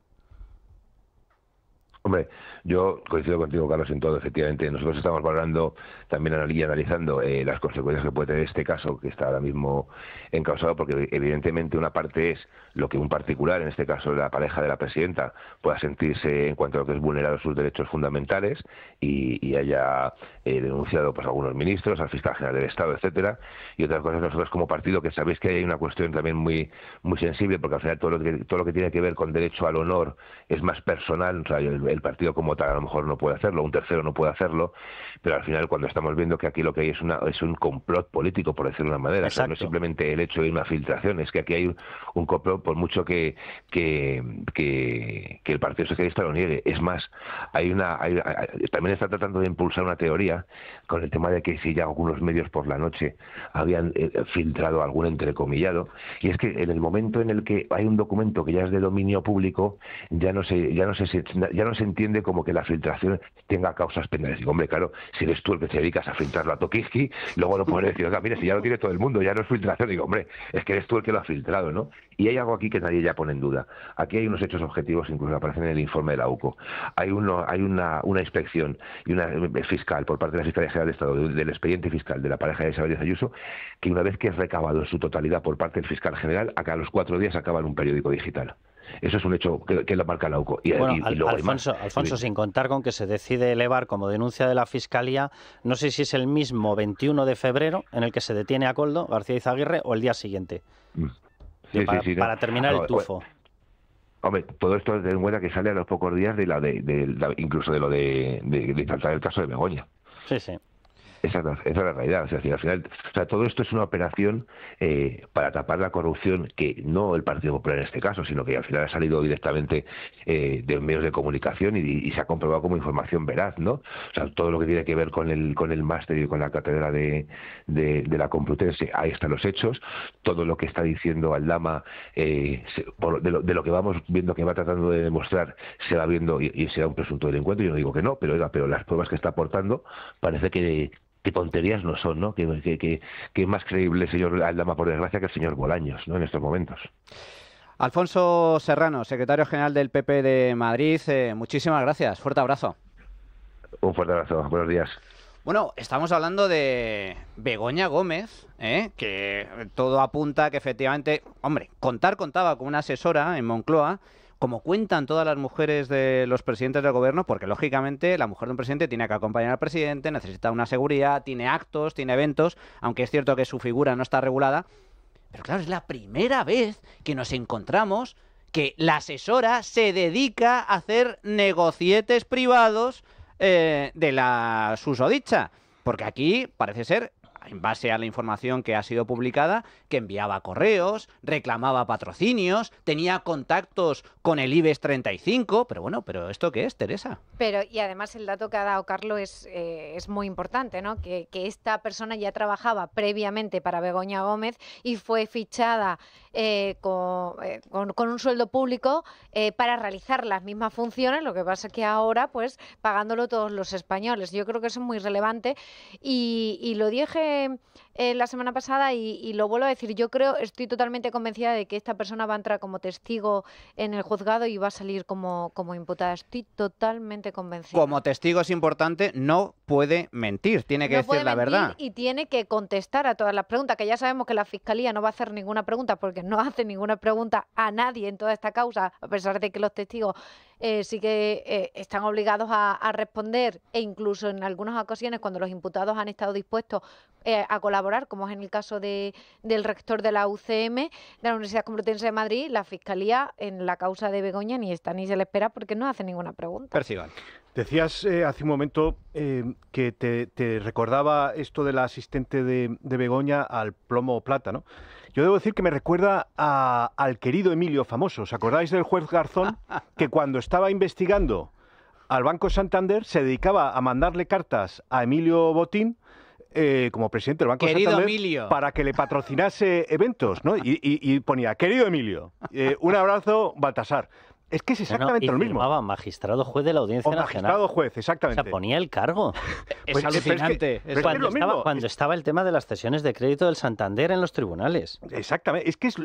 Hombre, yo coincido contigo, Carlos, en todo. Efectivamente, nosotros estamos valorando, también analizando las consecuencias que puede tener este caso, que está ahora mismo encausado, porque evidentemente una parte es lo que un particular, en este caso la pareja de la presidenta, pueda sentirse en cuanto a lo que es vulnerado sus derechos fundamentales y haya denunciado pues a algunos ministros, al fiscal general del Estado, etcétera. Y otras cosas, nosotros como partido, que sabéis que hay una cuestión también muy sensible, porque al final todo lo que tiene que ver con derecho al honor es más personal. O sea, el partido como tal a lo mejor no puede hacerlo, un tercero no puede hacerlo, pero al final cuando estamos viendo que aquí lo que hay es un complot político, por decirlo de una manera. O sea, no es simplemente el hecho de una filtración, es que aquí hay un complot, por mucho que el Partido Socialista lo niegue. Es más, también está tratando de impulsar una teoría con el tema de que si ya algunos medios por la noche habían filtrado algún entrecomillado, y es que en el momento en el que hay un documento que ya es de dominio público, ya no se entiende como como que la filtración tenga causas penales. Digo, hombre, claro, si eres tú el que te dedicas a filtrarlo a Tokiski, luego no puedes decir, oiga, mire, si ya lo tiene todo el mundo, ya no es filtración. Digo, hombre, es que eres tú el que lo ha filtrado, ¿no? Y hay algo aquí que nadie ya pone en duda. Aquí hay unos hechos objetivos, incluso aparecen en el informe de la UCO. Hay una inspección y una fiscal por parte de la Fiscalía General de Estado del expediente fiscal de la pareja de Isabel Díaz Ayuso, que una vez que es recabado en su totalidad por parte del fiscal general, acá a los 4 días acaba en un periódico digital. Eso es un hecho que lo marca la UCO. Y luego Alfonso, sin contar con que se decide elevar como denuncia de la Fiscalía, no sé si es el mismo 21 de febrero en el que se detiene a Koldo García Izaguirre o el día siguiente. Para terminar el tufo. Hombre, todo esto ten en cuenta que sale a los pocos días incluso de lo de tratar el caso de Begoña. Sí. Esa es la realidad. O sea, al final, todo esto es una operación para tapar la corrupción que no el Partido Popular en este caso, sino que al final ha salido directamente de medios de comunicación y se ha comprobado como información veraz, ¿no? O sea, todo lo que tiene que ver con el máster y con la cátedra de la Complutense, ahí están los hechos. Todo lo que está diciendo Aldama, de lo que vamos viendo que va tratando de demostrar, se va viendo y será un presunto delincuente. Yo no digo que no, pero las pruebas que está aportando parece que tonterías no son, ¿no? Que es más creíble el señor Aldama, por desgracia, que el señor Bolaños, ¿no? En estos momentos. Alfonso Serrano, secretario general del PP de Madrid, muchísimas gracias. Fuerte abrazo. Un fuerte abrazo. Buenos días. Bueno, estamos hablando de Begoña Gómez, que todo apunta que efectivamente, hombre, contaba con una asesora en Moncloa, como cuentan todas las mujeres de los presidentes del gobierno, porque lógicamente la mujer de un presidente tiene que acompañar al presidente, necesita una seguridad, tiene actos, tiene eventos, aunque es cierto que su figura no está regulada. Pero claro, es la primera vez que nos encontramos que la asesora se dedica a hacer negocietes privados de la susodicha. Porque aquí parece ser, en base a la información que ha sido publicada, que enviaba correos, reclamaba patrocinios, tenía contactos con el IBEX 35, pero bueno, ¿pero esto qué es, Teresa? Y además el dato que ha dado Carlos es muy importante, ¿no? Que esta persona ya trabajaba previamente para Begoña Gómez y fue fichada con un sueldo público para realizar las mismas funciones, lo que pasa es que ahora, pues, pagándolo todos los españoles. Yo creo que eso es muy relevante y lo dije la semana pasada y lo vuelvo a decir. Yo estoy totalmente convencida de que esta persona va a entrar como testigo en el juzgado y va a salir como imputada. Estoy totalmente convencida. Como testigo es importante, no puede mentir, tiene que decir la verdad. Y tiene que contestar a todas las preguntas, que ya sabemos que la Fiscalía no va a hacer ninguna pregunta porque no hace ninguna pregunta a nadie en toda esta causa, a pesar de que los testigos sí que están obligados a responder, e incluso en algunas ocasiones cuando los imputados han estado dispuestos a colaborar, como es en el caso del rector de la UCM, de la Universidad Complutense de Madrid, la Fiscalía en la causa de Begoña ni está ni se le espera porque no hace ninguna pregunta. Persigan. Decías hace un momento que te recordaba esto de la asistente de Begoña al plomo plata, ¿no? Yo debo decir que me recuerda al querido Emilio famoso. ¿Os acordáis del juez Garzón que cuando estaba investigando al Banco Santander se dedicaba a mandarle cartas a Emilio Botín como presidente del Banco Santander Emilio, para que le patrocinase eventos, ¿no? Y ponía, querido Emilio, un abrazo, Baltasar. Es que es exactamente lo mismo. Firmaba magistrado juez de la Audiencia Nacional. Magistrado juez, exactamente. O sea, ponía el cargo. Es alucinante. Cuando estaba el tema de las cesiones de crédito del Santander en los tribunales. Exactamente. Es que es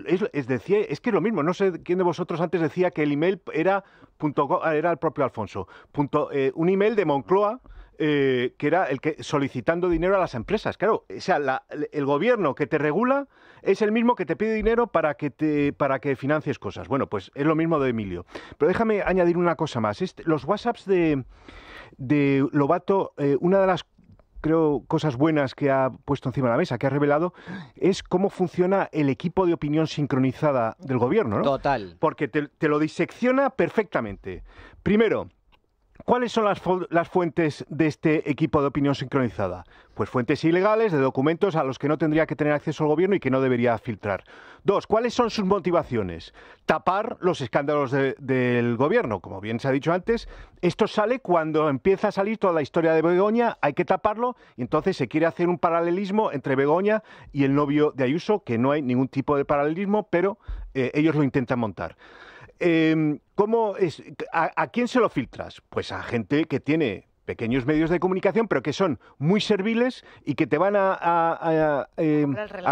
lo mismo. No sé quién de vosotros antes decía que el email era el propio Alfonso. Un email de Moncloa que era el que solicitando dinero a las empresas. Claro, o sea, el gobierno que te regula es el mismo que te pide dinero para que financies cosas. Bueno, pues es lo mismo de Emilio. Pero déjame añadir una cosa más. Los WhatsApps de Lobato, una de las cosas buenas que ha puesto encima de la mesa, que ha revelado, es cómo funciona el equipo de opinión sincronizada del gobierno, ¿no? Total. Porque te lo disecciona perfectamente. Primero, ¿cuáles son las fuentes de este equipo de opinión sincronizada? Pues fuentes ilegales de documentos a los que no tendría que tener acceso el gobierno y que no debería filtrar. 2, ¿cuáles son sus motivaciones? Tapar los escándalos del gobierno. Como bien se ha dicho antes, esto sale cuando empieza a salir toda la historia de Begoña, hay que taparlo y entonces se quiere hacer un paralelismo entre Begoña y el novio de Ayuso, que no hay ningún tipo de paralelismo, pero ellos lo intentan montar. ¿A quién se lo filtras? Pues a gente que tiene pequeños medios de comunicación, pero que son muy serviles y que te van a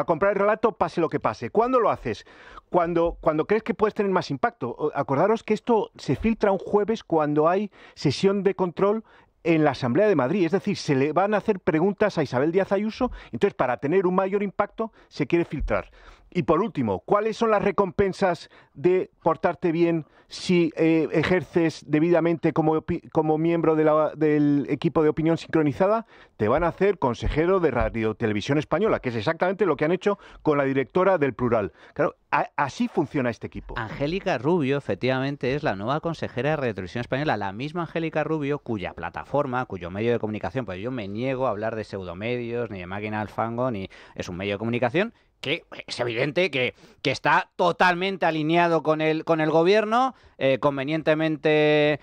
comprar el relato pase lo que pase. ¿Cuándo lo haces? Cuando crees que puedes tener más impacto. Acordaros que esto se filtra un jueves cuando hay sesión de control en la Asamblea de Madrid. Es decir, se le van a hacer preguntas a Isabel Díaz Ayuso, entonces para tener un mayor impacto se quiere filtrar. Y por último, ¿cuáles son las recompensas de portarte bien si ejerces debidamente como miembro del equipo de opinión sincronizada? Te van a hacer consejero de Radio Televisión Española, que es exactamente lo que han hecho con la directora del Plural. Claro, así funciona este equipo. Angélica Rubio, efectivamente, es la nueva consejera de Radio Televisión Española, la misma Angélica Rubio cuya plataforma, cuyo medio de comunicación, pues yo me niego a hablar de pseudomedios, ni de máquina al fango, ni es un medio de comunicación que es evidente que está totalmente alineado con el gobierno, convenientemente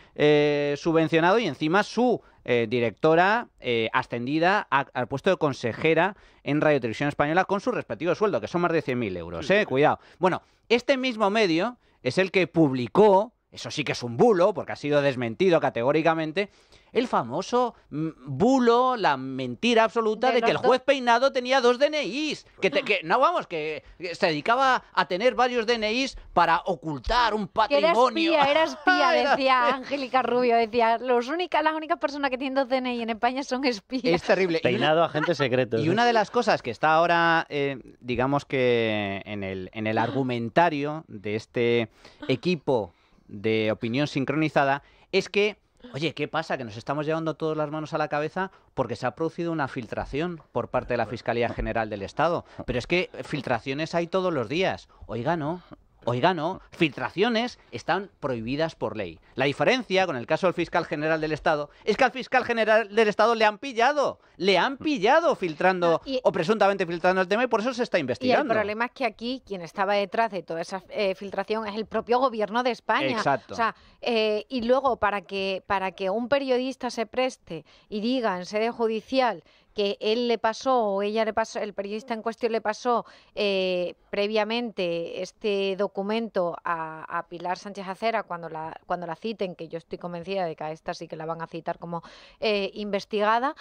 subvencionado, y encima su directora ascendida al puesto de consejera en Radio Televisión Española con su respectivo sueldo, que son más de 100.000 euros. Cuidado. Bueno, este mismo medio es el que publicó, eso sí que es un bulo, porque ha sido desmentido categóricamente, el famoso bulo, la mentira absoluta de que el juez Peinado tenía 2 DNIs. Que se dedicaba a tener varios DNIs para ocultar un patrimonio. Era espía, decía Angélica Rubio. Decía, las únicas personas que tienen 2 DNI en España son espías. Es terrible. Peinado, agente secreto. Y una de las cosas que está ahora, digamos que en el argumentario de este equipo de opinión sincronizada, es que, oye, ¿qué pasa? Que nos estamos llevando todas las manos a la cabeza porque se ha producido una filtración por parte de la Fiscalía General del Estado. Pero es que filtraciones hay todos los días. Oiga, no. Filtraciones están prohibidas por ley. La diferencia con el caso del fiscal general del Estado es que al fiscal general del Estado le han pillado filtrando o presuntamente filtrando el tema, y por eso se está investigando. Y el problema es que aquí quien estaba detrás de toda esa filtración es el propio gobierno de España. Exacto. O sea, y luego para que un periodista se preste y diga en sede judicial que él le pasó o ella le pasó, el periodista en cuestión le pasó previamente este documento a Pilar Sánchez Acera cuando la citen, que yo estoy convencida de que a esta sí que la van a citar como investigada,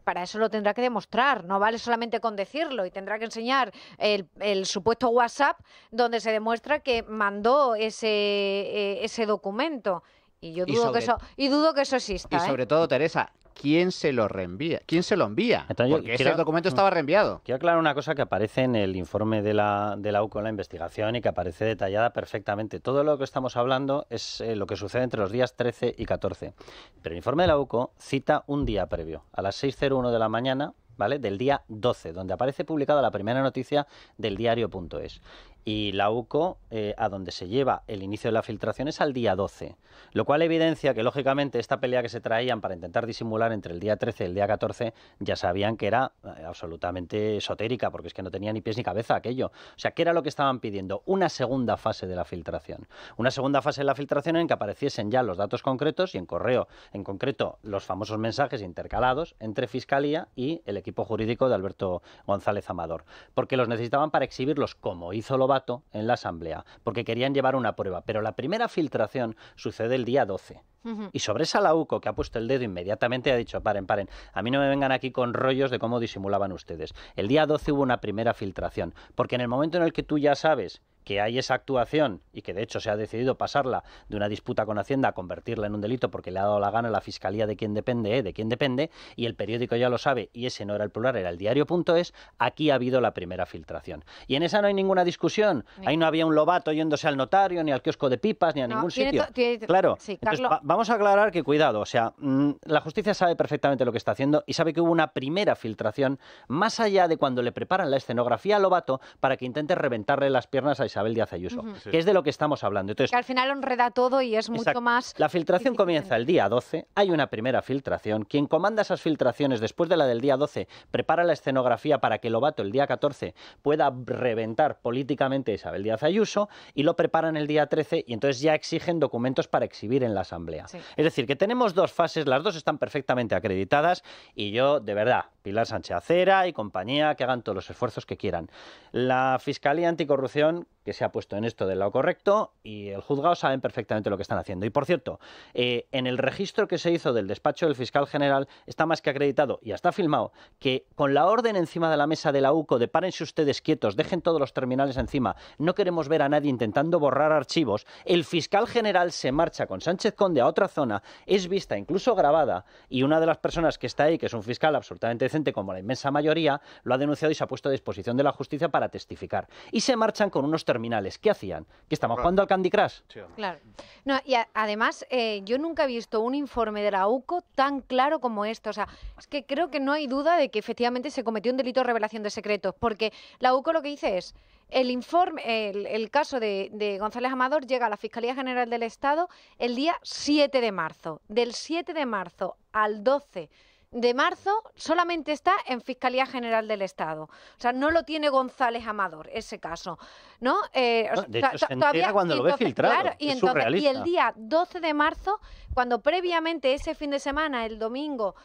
para eso lo tendrá que demostrar, no vale solamente con decirlo, y tendrá que enseñar el supuesto WhatsApp donde se demuestra que mandó ese documento. Y yo dudo que eso exista. Y sobre todo, Teresa, ¿quién se lo reenvía? ¿Quién se lo envía? Entonces, porque ese documento estaba reenviado. Quiero aclarar una cosa que aparece en el informe de la UCO en la investigación y que aparece detallada perfectamente. Todo lo que estamos hablando es lo que sucede entre los días 13 y 14. Pero el informe de la UCO cita un día previo, a las 6:01 de la mañana, ¿vale?, del día 12, donde aparece publicada la primera noticia del diario.es. Y la UCO, a donde se lleva el inicio de la filtración, es al día 12, lo cual evidencia que, lógicamente, esta pelea que se traían para intentar disimular entre el día 13 y el día 14, ya sabían que era absolutamente esotérica, porque es que no tenía ni pies ni cabeza aquello. O sea, ¿qué era lo que estaban pidiendo? Una segunda fase de la filtración. Una segunda fase de la filtración en que apareciesen ya los datos concretos y en concreto los famosos mensajes intercalados entre Fiscalía y el equipo jurídico de Alberto González Amador, porque los necesitaban para exhibirlos, como hizo Lobato en la Asamblea, porque querían llevar una prueba. Pero la primera filtración sucede el día 12. Y sobre esa la UCO, que ha puesto el dedo inmediatamente, ha dicho, paren, a mí no me vengan aquí con rollos de cómo disimulaban ustedes. El día 12 hubo una primera filtración, porque en el momento en el que tú ya sabes que hay esa actuación y que de hecho se ha decidido pasarla de una disputa con Hacienda a convertirla en un delito porque le ha dado la gana a la Fiscalía de quién depende, y el periódico ya lo sabe, y ese no era el Plural, era el diario.es, aquí ha habido la primera filtración. Y en esa no hay ninguna discusión. Ahí no había un Lobato yéndose al notario, ni al kiosco de pipas, ni a ningún sitio. Claro. Sí, entonces, vamos a aclarar que, cuidado, o sea, la justicia sabe perfectamente lo que está haciendo y sabe que hubo una primera filtración más allá de cuando le preparan la escenografía a Lobato para que intente reventarle las piernas a Isabel Díaz Ayuso, que es de lo que estamos hablando. Entonces, que al final enreda todo y es mucho más... La filtración comienza el día 12, hay una primera filtración, quien comanda esas filtraciones después de la del día 12 prepara la escenografía para que Lobato el día 14 pueda reventar políticamente a Isabel Díaz Ayuso, y lo preparan el día 13 y entonces ya exigen documentos para exhibir en la Asamblea. Sí. Es decir, que tenemos dos fases, las dos están perfectamente acreditadas, y yo, de verdad, Pilar Sánchez Acera y compañía, que hagan todos los esfuerzos que quieran. La Fiscalía Anticorrupción que se ha puesto en esto del lado correcto y el juzgado saben perfectamente lo que están haciendo. Y por cierto, en el registro que se hizo del despacho del fiscal general está más que acreditado y hasta filmado que con la orden encima de la mesa de la UCO de párense ustedes quietos, dejen todos los terminales encima, no queremos ver a nadie intentando borrar archivos, el fiscal general se marcha con Sánchez Conde a otra zona, es vista incluso grabada y una de las personas que está ahí, que es un fiscal absolutamente decente como la inmensa mayoría, lo ha denunciado y se ha puesto a disposición de la justicia para testificar. Y se marchan con unos terminales. ¿Qué hacían? ¿Que estaban jugando al Candy Crush? Claro. No, y además, yo nunca he visto un informe de la UCO tan claro como esto. O sea, es que creo que no hay duda de que efectivamente se cometió un delito de revelación de secretos, porque la UCO lo que dice es el informe, el caso de González Amador llega a la Fiscalía General del Estado el día 7 de marzo. Del 7 de marzo al 12 de marzo solamente está en Fiscalía General del Estado. O sea, no lo tiene González Amador, ese caso, ¿no? De hecho, se entera cuando lo ve filtrado. Claro, y el día 12 de marzo, cuando previamente ese fin de semana, el domingo,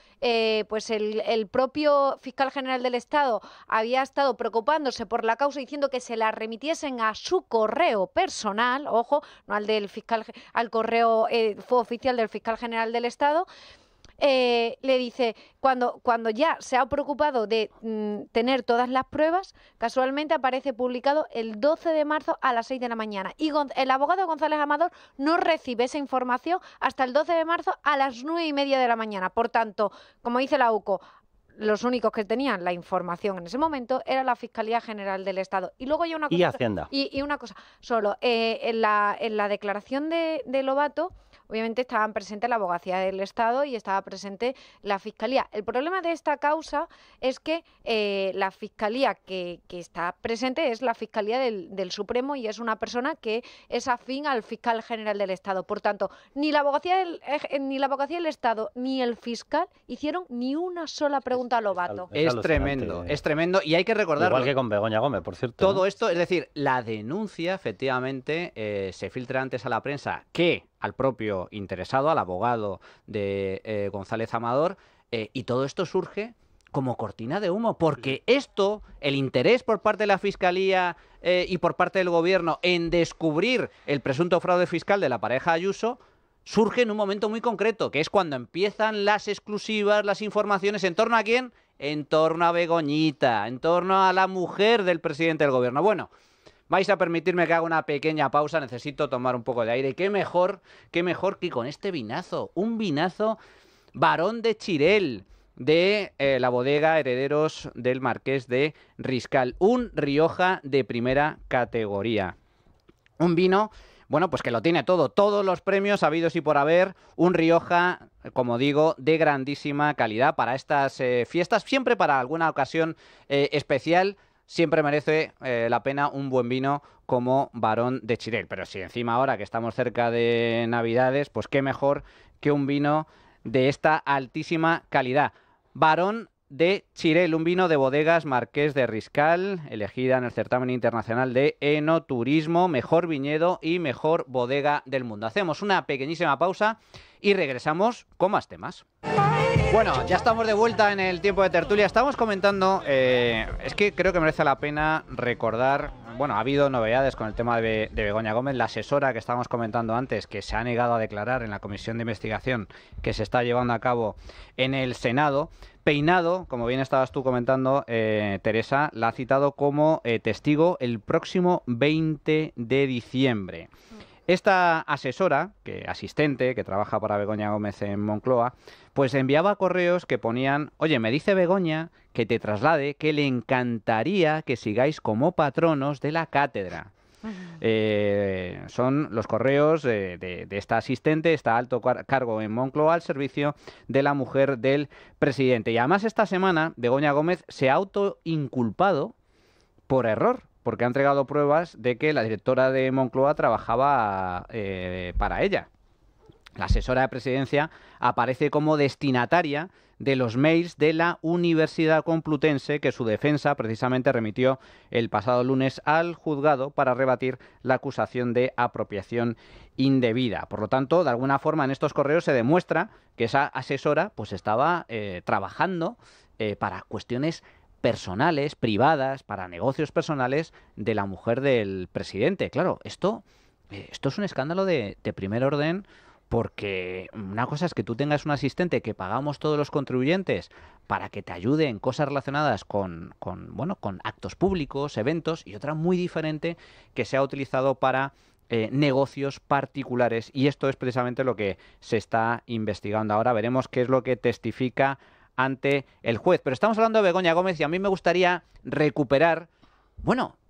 pues el propio Fiscal General del Estado había estado preocupándose por la causa diciendo que se la remitiesen a su correo personal, ojo, no al del fiscal, al correo fue oficial del Fiscal General del Estado. Le dice, cuando ya se ha preocupado de tener todas las pruebas, casualmente aparece publicado el 12 de marzo a las 6 de la mañana. Y el abogado González Amador no recibe esa información hasta el 12 de marzo a las 9:30 de la mañana. Por tanto, como dice la UCO, los únicos que tenían la información en ese momento era la Fiscalía General del Estado. Y luego hay una cosa. Y Hacienda. Y una cosa, solo, en la declaración de Lobato, obviamente estaban presentes la Abogacía del Estado y estaba presente la Fiscalía. El problema de esta causa es que la Fiscalía que está presente es la Fiscalía del Supremo y es una persona que es afín al Fiscal General del Estado. Por tanto, ni la Abogacía del Estado ni el fiscal hicieron ni una sola pregunta a Lobato. Es tremendo. Y hay que recordarlo. Igual que con Begoña Gómez, por cierto. Todo esto, es decir, la denuncia, efectivamente, se filtra antes a la prensa que al propio interesado, al abogado de González Amador, y todo esto surge como cortina de humo, porque esto, el interés por parte de la Fiscalía y por parte del Gobierno en descubrir el presunto fraude fiscal de la pareja Ayuso, surge en un momento muy concreto, que es cuando empiezan las exclusivas, las informaciones, ¿en torno a quién? En torno a Begoñita, en torno a la mujer del presidente del Gobierno. Bueno, vais a permitirme que haga una pequeña pausa, necesito tomar un poco de aire. Qué mejor que con este vinazo, un vinazo Barón de Chirel, de la bodega Herederos del Marqués de Riscal, un Rioja de primera categoría. Un vino, bueno, pues que lo tiene todo, todos los premios habidos y por haber, un Rioja, como digo, de grandísima calidad para estas fiestas, siempre para alguna ocasión especial. Siempre merece la pena un buen vino como Barón de Chirel. Pero si encima ahora que estamos cerca de Navidades, pues qué mejor que un vino de esta altísima calidad. Barón de Chirel, un vino de bodegas Marqués de Riscal, elegida en el certamen internacional de enoturismo, mejor viñedo y mejor bodega del mundo. Hacemos una pequeñísima pausa y regresamos con más temas. Bueno, ya estamos de vuelta en el tiempo de tertulia. Estamos comentando, es que creo que merece la pena recordar, bueno, ha habido novedades con el tema de Begoña Gómez, la asesora que estábamos comentando antes, que se ha negado a declarar en la comisión de investigación que se está llevando a cabo en el Senado. Peinado, como bien estabas tú comentando, Teresa, la ha citado como testigo el próximo 20 de diciembre. Esta asesora, asistente, que trabaja para Begoña Gómez en Moncloa, pues enviaba correos que ponían: oye, me dice Begoña que te traslade que le encantaría que sigáis como patronos de la cátedra. Son los correos de esta asistente, esta alto cargo en Moncloa, al servicio de la mujer del presidente. Y además esta semana Begoña Gómez se ha autoinculpado por error, porque ha entregado pruebas de que la directora de Moncloa trabajaba para ella. La asesora de presidencia aparece como destinataria de los mails de la Universidad Complutense que su defensa precisamente remitió el pasado lunes al juzgado para rebatir la acusación de apropiación indebida. Por lo tanto, de alguna forma en estos correos se demuestra que esa asesora pues estaba trabajando para cuestiones personales, privadas, para negocios personales de la mujer del presidente. Claro, esto es un escándalo de primer orden, porque una cosa es que tú tengas un asistente que pagamos todos los contribuyentes para que te ayude en cosas relacionadas con actos públicos, eventos, y otra muy diferente que sea utilizado para negocios particulares. Y esto es precisamente lo que se está investigando ahora. Veremos qué es lo que testifica ante el juez. Pero estamos hablando de Begoña Gómez y a mí me gustaría recuperar,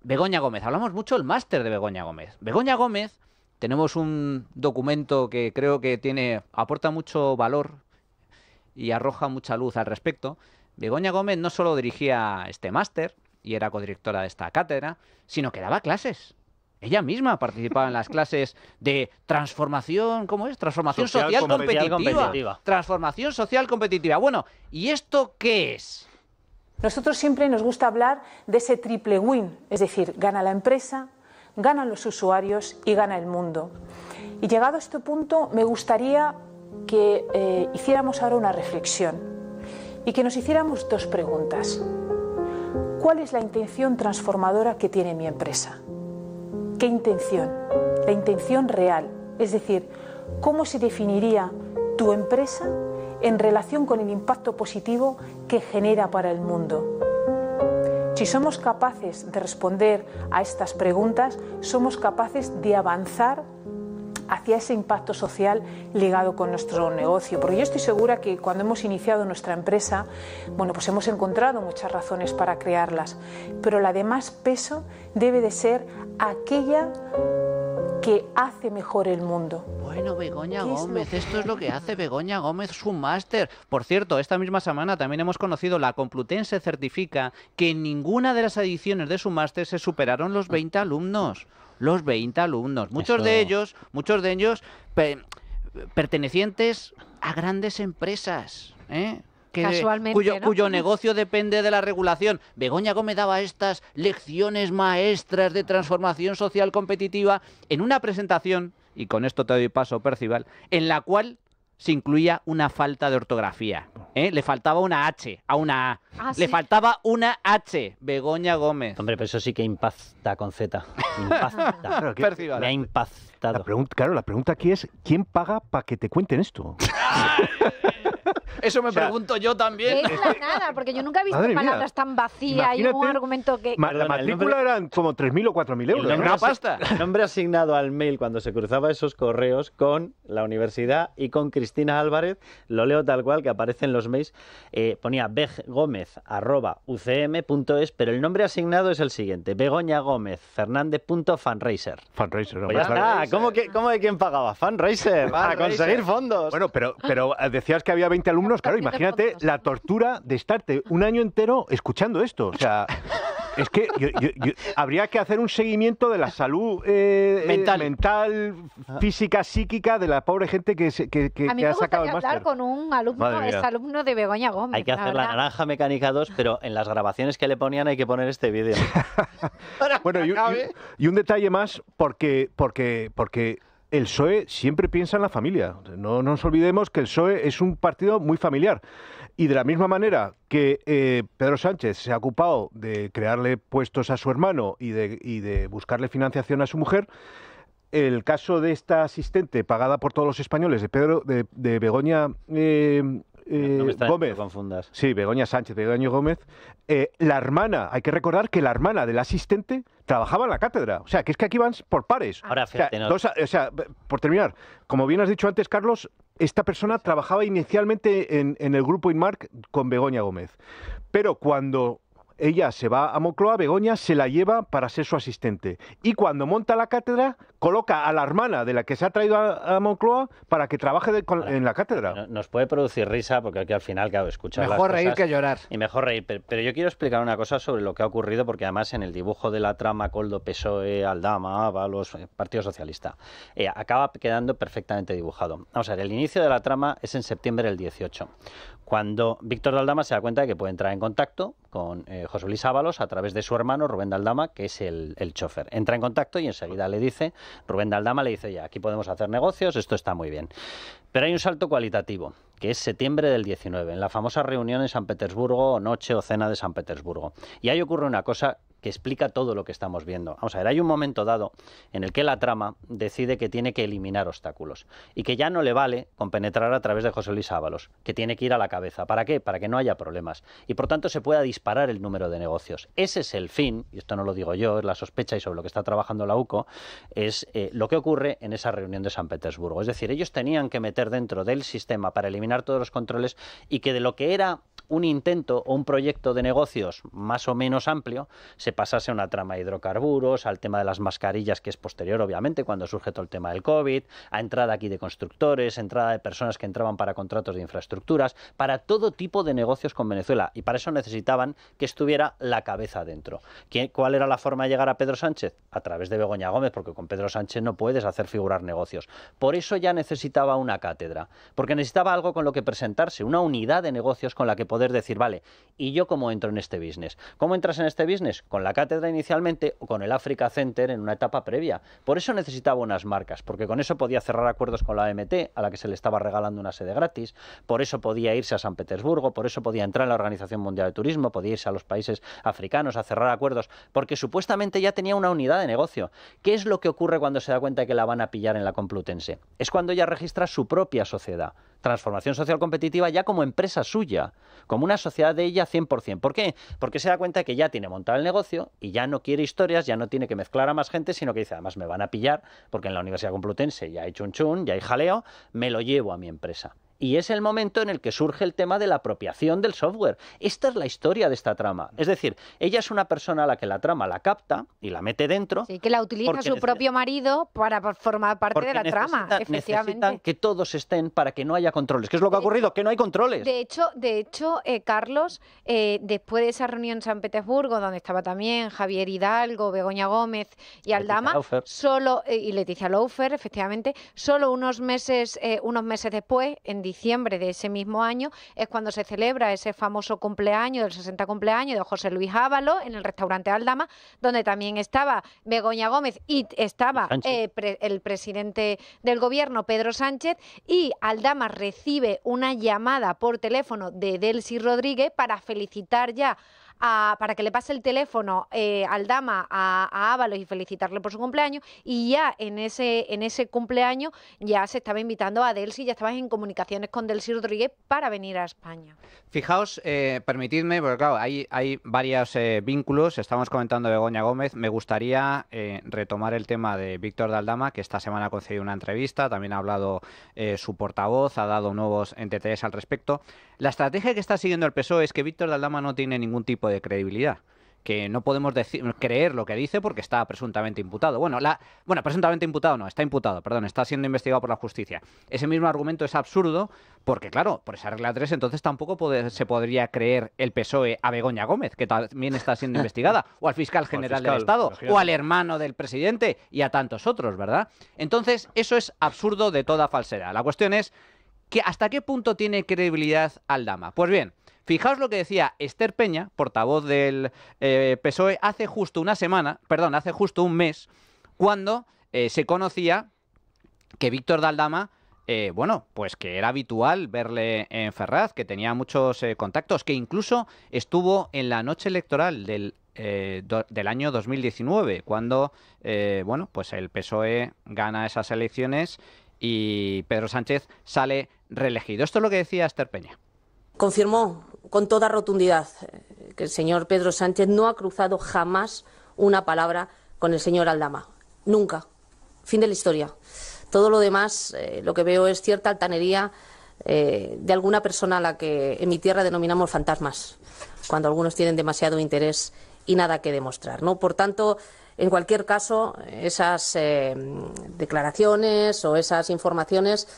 Begoña Gómez. Hablamos mucho del máster de Begoña Gómez. Begoña Gómez, tenemos un documento que creo que aporta mucho valor y arroja mucha luz al respecto. Begoña Gómez no solo dirigía este máster y era codirectora de esta cátedra, sino que daba clases. Ella misma participaba en las clases de transformación, ¿cómo es? Transformación social competitiva. Transformación social competitiva. Bueno, ¿y esto qué es? Nosotros siempre nos gusta hablar de ese triple win, es decir, gana la empresa, ganan los usuarios y gana el mundo. Y llegado a este punto, me gustaría que hiciéramos ahora una reflexión y que nos hiciéramos dos preguntas. ¿Cuál es la intención transformadora que tiene mi empresa? ¿Qué intención? La intención real, es decir, ¿cómo se definiría tu empresa en relación con el impacto positivo que genera para el mundo? Si somos capaces de responder a estas preguntas, somos capaces de avanzar hacia ese impacto social ligado con nuestro negocio. Porque yo estoy segura que cuando hemos iniciado nuestra empresa, pues hemos encontrado muchas razones para crearlas, pero la de más peso debe de ser aquella que hace mejor el mundo. Bueno, Begoña Gómez, esto es lo que hace Begoña Gómez, su máster. Por cierto, esta misma semana también hemos conocido, la Complutense certifica que en ninguna de las ediciones de su máster se superaron los 20 alumnos. Los 20 alumnos. Muchos de ellos pertenecientes a grandes empresas, Casualmente, cuyo negocio depende de la regulación. Begoña Gómez daba estas lecciones maestras de transformación social competitiva en una presentación, y con esto te doy paso, Percival, en la cual se incluía una falta de ortografía. Le faltaba una H a una A. Le faltaba una H. Begoña Gómez. Hombre, pero eso sí que impacta con Z. Impacta. Claro, Percival. Me ha impactado. La pregunta aquí es, ¿quién paga para que te cuenten esto? Eso me pregunto yo también. Es la nada, porque yo nunca he visto palabras tan vacías y un argumento que... La matrícula eran como 3.000 o 4.000 euros. Una pasta. El nombre asignado al mail cuando se cruzaba esos correos con la universidad y con Cristina Álvarez, lo leo tal cual que aparece en los mails, ponía begomez@ucm.es, pero el nombre asignado es el siguiente: Begoña Gómez Fernández.fundraiser. Fundraiser, pues ya está. ¿Cómo de quién pagaba? Fundraiser, para conseguir fondos. Bueno, pero decías que había 20 alumnos, claro, imagínate la tortura de estarte un año entero escuchando esto. O sea, es que habría que hacer un seguimiento de la salud mental, física, psíquica de la pobre gente que ha sacado el máster. Hablar con un alumno, exalumno de Begoña Gómez. Hay que hacer la Naranja Mecánica 2, pero en las grabaciones que le ponían hay que poner este vídeo. Bueno, y un detalle más, porque el PSOE siempre piensa en la familia. No nos olvidemos que el PSOE es un partido muy familiar. Y de la misma manera que Pedro Sánchez se ha ocupado de crearle puestos a su hermano y de buscarle financiación a su mujer, el caso de esta asistente pagada por todos los españoles de Begoña Gómez. No confundas. Sí, Begoña Sánchez, Begoña Gómez. La hermana, hay que recordar que la hermana del asistente trabajaba en la cátedra. O sea, que es que aquí van por pares. Ahora, fíjate, por terminar, como bien has dicho antes, Carlos, esta persona trabajaba inicialmente en el grupo Inmark con Begoña Gómez. Pero cuando ella se va a Moncloa, Begoña se la lleva para ser su asistente. Y cuando monta la cátedra, coloca a la hermana de la que se ha traído a Moncloa para que trabaje en la cátedra. Nos puede producir risa, porque aquí al final, claro, escuchar mejor reír que llorar. Y mejor reír. Pero yo quiero explicar una cosa sobre lo que ha ocurrido, porque además en el dibujo de la trama Koldo, PSOE, Aldama, Ábalos, Partido Socialista, acaba quedando perfectamente dibujado. Vamos a ver, el inicio de la trama es en septiembre del 18, cuando Víctor de Aldama se da cuenta de que puede entrar en contacto con José Luis Ábalos a través de su hermano Rubén de Aldama, que es el chofer. Entra en contacto y enseguida le dice, Rubén de Aldama le dice, ya, aquí podemos hacer negocios, esto está muy bien. Pero hay un salto cualitativo, que es septiembre del 19, en la famosa reunión en San Petersburgo, noche o cena de San Petersburgo. Y ahí ocurre una cosa que explica todo lo que estamos viendo. Vamos a ver, hay un momento dado en el que la trama decide que tiene que eliminar obstáculos y que ya no le vale con penetrar a través de José Luis Ábalos, que tiene que ir a la cabeza. ¿Para qué? Para que no haya problemas y por tanto se pueda disparar el número de negocios. Ese es el fin, y esto no lo digo yo, es la sospecha y sobre lo que está trabajando la UCO, es lo que ocurre en esa reunión de San Petersburgo. Es decir, ellos tenían que meter dentro del sistema para eliminar todos los controles y que de lo que era un intento o un proyecto de negocios más o menos amplio se pasase a una trama de hidrocarburos, al tema de las mascarillas, que es posterior, obviamente, cuando surge todo el tema del COVID, a entrada aquí de constructores, entrada de personas que entraban para contratos de infraestructuras, para todo tipo de negocios con Venezuela. Y para eso necesitaban que estuviera la cabeza dentro. ¿Cuál era la forma de llegar a Pedro Sánchez? A través de Begoña Gómez, porque con Pedro Sánchez no puedes hacer figurar negocios. Por eso ya necesitaba una cátedra, porque necesitaba algo con lo que presentarse, una unidad de negocios con la que poder decir, vale, ¿y yo cómo entro en este business? ¿Cómo entras en este business? Con la cátedra inicialmente o con el Africa Center en una etapa previa. Por eso necesitaba unas marcas, porque con eso podía cerrar acuerdos con la OMT, a la que se le estaba regalando una sede gratis, por eso podía irse a San Petersburgo, por eso podía entrar en la Organización Mundial de Turismo, podía irse a los países africanos a cerrar acuerdos, porque supuestamente ya tenía una unidad de negocio. ¿Qué es lo que ocurre cuando se da cuenta de que la van a pillar en la Complutense? Es cuando ella registra su propia sociedad. Transformación Social Competitiva ya como empresa suya, como una sociedad de ella 100%. ¿Por qué? Porque se da cuenta que ya tiene montado el negocio y ya no quiere historias, ya no tiene que mezclar a más gente, sino que dice, además me van a pillar porque en la Universidad Complutense ya hay chun chun, ya hay jaleo, me lo llevo a mi empresa. Y es el momento en el que surge el tema de la apropiación del software. Esta es la historia de esta trama. Es decir, ella es una persona a la que la trama la capta y la mete dentro. Sí, que la utiliza su propio marido para formar parte de la trama, efectivamente. Necesitan que todos estén para que no haya controles. ¿Qué es lo que ha ocurrido? Que no hay controles. De hecho, Carlos, después de esa reunión en San Petersburgo, donde estaba también Javier Hidalgo, Begoña Gómez y Aldama, y Leticia Laufer, efectivamente, solo unos meses después, en diciembre de ese mismo año, es cuando se celebra ese famoso cumpleaños, del 60 cumpleaños de José Luis Ábalos, en el restaurante Aldama, donde también estaba Begoña Gómez y estaba el presidente del gobierno, Pedro Sánchez, y Aldama recibe una llamada por teléfono de Delcy Rodríguez para felicitar ya para que le pase el teléfono Aldama a Ábalos y felicitarle por su cumpleaños, y ya en ese cumpleaños ya se estaba invitando a Delcy, ya estaban en comunicaciones con Delcy Rodríguez para venir a España. Fijaos, permitidme, porque claro, hay varios vínculos, estamos comentando Begoña Gómez, me gustaría retomar el tema de Víctor de Aldama, que esta semana ha concedido una entrevista, también ha hablado su portavoz, ha dado nuevos detalles al respecto. La estrategia que está siguiendo el PSOE es que Víctor de Aldama no tiene ningún tipo de credibilidad, que no podemos creer lo que dice porque está presuntamente imputado. Bueno, presuntamente imputado no, está imputado, perdón, está siendo investigado por la justicia. Ese mismo argumento es absurdo porque, claro, por esa regla 3 entonces tampoco se podría creer el PSOE a Begoña Gómez, que también está siendo investigada, o al fiscal general del Estado, o al hermano del presidente y a tantos otros, ¿verdad? Entonces, eso es absurdo de toda falsedad. La cuestión es que ¿hasta qué punto tiene credibilidad Aldama? Pues bien, fijaos lo que decía Esther Peña, portavoz del PSOE, hace justo un mes, cuando se conocía que Víctor de Aldama, pues que era habitual verle en Ferraz, que tenía muchos contactos, que incluso estuvo en la noche electoral del año 2019, cuando pues el PSOE gana esas elecciones y Pedro Sánchez sale reelegido. Esto es lo que decía Esther Peña. Confirmó con toda rotundidad que el señor Pedro Sánchez no ha cruzado jamás una palabra con el señor Aldama. Nunca. Fin de la historia. Todo lo demás, lo que veo es cierta altanería de alguna persona a la que en mi tierra denominamos fantasmas, cuando algunos tienen demasiado interés y nada que demostrar, ¿no? Por tanto, en cualquier caso, esas declaraciones o esas informaciones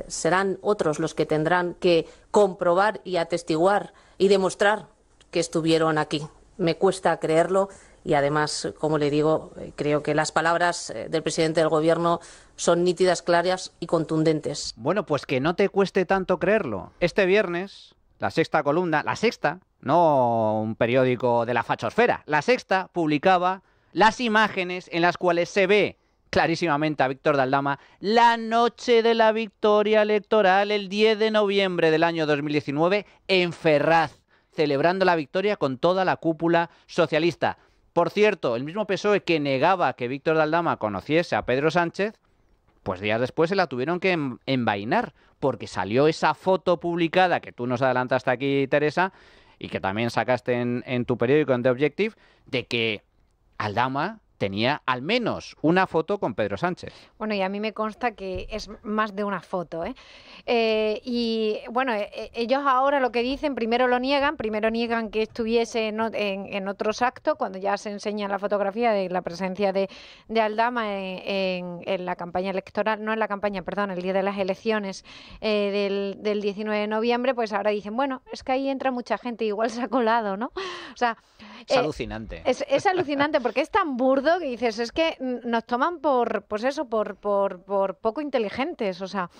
serán otros los que tendrán que comprobar y atestiguar y demostrar que estuvieron aquí. Me cuesta creerlo y además, como le digo, creo que las palabras del presidente del Gobierno son nítidas, claras y contundentes. Bueno, pues que no te cueste tanto creerlo. Este viernes, La Sexta columna, La Sexta, no un periódico de la fachosfera, La Sexta publicaba las imágenes en las cuales se ve clarísimamente a Víctor de Aldama la noche de la victoria electoral, el 10 de noviembre del año 2019, en Ferraz, celebrando la victoria con toda la cúpula socialista. Por cierto, el mismo PSOE que negaba que Víctor de Aldama conociese a Pedro Sánchez, pues días después se la tuvieron que envainar, porque salió esa foto publicada que tú nos adelantaste aquí, Teresa, y que también sacaste en tu periódico, en The Objective, de que Aldama tenía al menos una foto con Pedro Sánchez. Bueno, y a mí me consta que es más de una foto, ¿eh? Y bueno, ellos ahora lo que dicen, primero niegan que estuviese en otros actos, cuando ya se enseña la fotografía de la presencia de Aldama en la campaña electoral, no en la campaña, perdón, el día de las elecciones del 19 de noviembre, pues ahora dicen, bueno, es que ahí entra mucha gente, igual se ha colado, ¿no? O sea, es alucinante. Es alucinante porque es tan burdo que dices, es que nos toman por poco inteligentes, o sea,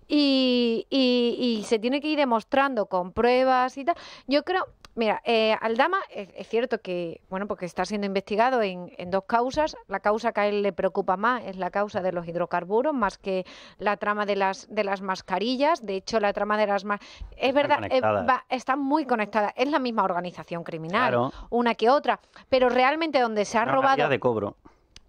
y se tiene que ir demostrando con pruebas y tal. Yo creo, mira, Aldama es cierto que, bueno, porque está siendo investigado en dos causas. La causa que a él le preocupa más es la causa de los hidrocarburos, más que la trama de las mascarillas. De hecho, la trama de las es verdad, está muy conectada. Es la misma organización criminal, claro, una que otra, pero realmente donde se ha robado de cobro.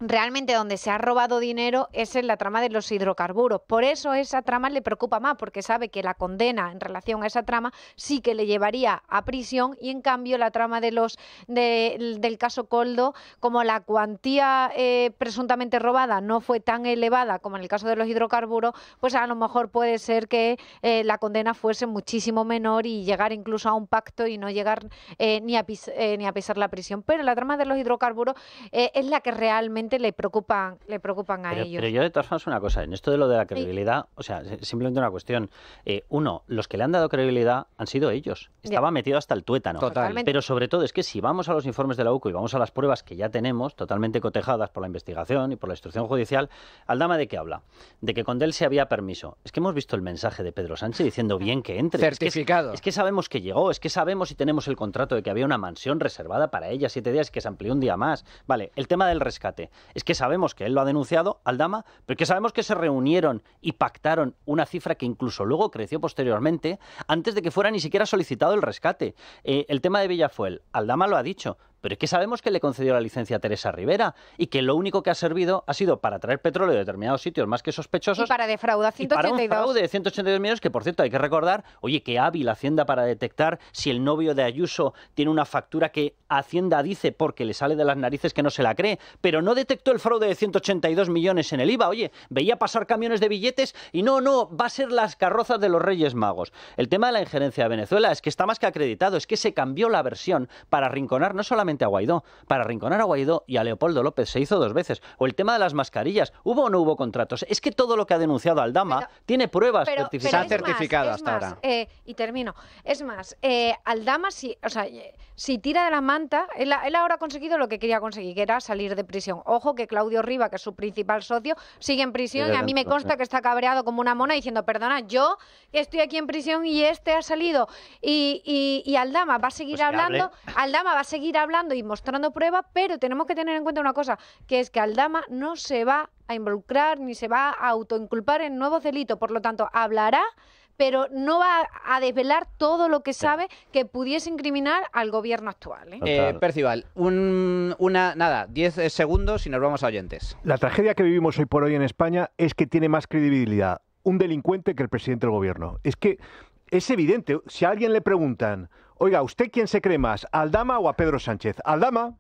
Realmente donde se ha robado dinero es en la trama de los hidrocarburos. Por eso esa trama le preocupa más, porque sabe que la condena en relación a esa trama sí que le llevaría a prisión, y en cambio la trama del caso Koldo, como la cuantía presuntamente robada no fue tan elevada como en el caso de los hidrocarburos, pues a lo mejor puede ser que la condena fuese muchísimo menor y llegar incluso a un pacto y no llegar ni a pisar la prisión. Pero la trama de los hidrocarburos es la que realmente le preocupan a ellos. Pero yo de todas formas una cosa, en esto de lo de la credibilidad, o sea, simplemente una cuestión. Uno, los que le han dado credibilidad han sido ellos. Estaba metido hasta el tuétano. Totalmente. Pero sobre todo es que si vamos a los informes de la UCO y vamos a las pruebas que ya tenemos, totalmente cotejadas por la investigación y por la instrucción judicial, Aldama, ¿de qué habla? De que con él se había permiso. Es que hemos visto el mensaje de Pedro Sánchez diciendo bien que entre. Certificado. Es que sabemos que llegó, es que sabemos y tenemos el contrato de que había una mansión reservada para ella 7 días, que se amplió un día más. Vale, el tema del rescate. Es que sabemos que él lo ha denunciado, Aldama, pero que sabemos que se reunieron y pactaron una cifra que incluso luego creció posteriormente, antes de que fuera ni siquiera solicitado el rescate. El tema de Villafuel, Aldama lo ha dicho, pero es que sabemos que le concedió la licencia a Teresa Rivera y que lo único que ha servido ha sido para traer petróleo de determinados sitios más que sospechosos. Y para defraudar 182. Y para un fraude de 182 millones, que por cierto hay que recordar, oye, que hábil Hacienda para detectar si el novio de Ayuso tiene una factura que Hacienda dice porque le sale de las narices que no se la cree, pero no detectó el fraude de 182 millones en el IVA. Oye, veía pasar camiones de billetes y no, va a ser las carrozas de los Reyes Magos. El tema de la injerencia de Venezuela es que está más que acreditado, es que se cambió la versión para arrinconar no solamente a Guaidó, para arrinconar a Guaidó y a Leopoldo López, se hizo 2 veces. O el tema de las mascarillas, ¿hubo o no hubo contratos? Es que todo lo que ha denunciado Aldama tiene pruebas certificadas. Se ha certificado hasta ahora. Y termino. Es más, Aldama, si tira de la manta, él ahora ha conseguido lo que quería conseguir, que era salir de prisión. Ojo que Claudio Riva, que es su principal socio, sigue en prisión, y a mí me consta que está cabreado como una mona diciendo, perdona, yo estoy aquí en prisión y este ha salido. Y Aldama va a seguir hablando, Aldama va a seguir hablando y mostrando pruebas, pero tenemos que tener en cuenta una cosa, que es que Aldama no se va a involucrar ni se va a autoinculpar en nuevos delitos, por lo tanto hablará, pero no va a desvelar todo lo que sabe que pudiese incriminar al gobierno actual. Percival, 10 segundos y nos vamos a oyentes. La tragedia que vivimos hoy por hoy en España es que tiene más credibilidad un delincuente que el presidente del gobierno. Es que es evidente, si a alguien le preguntan, oiga, ¿usted quién se cree más, a Aldama o a Pedro Sánchez? Aldama,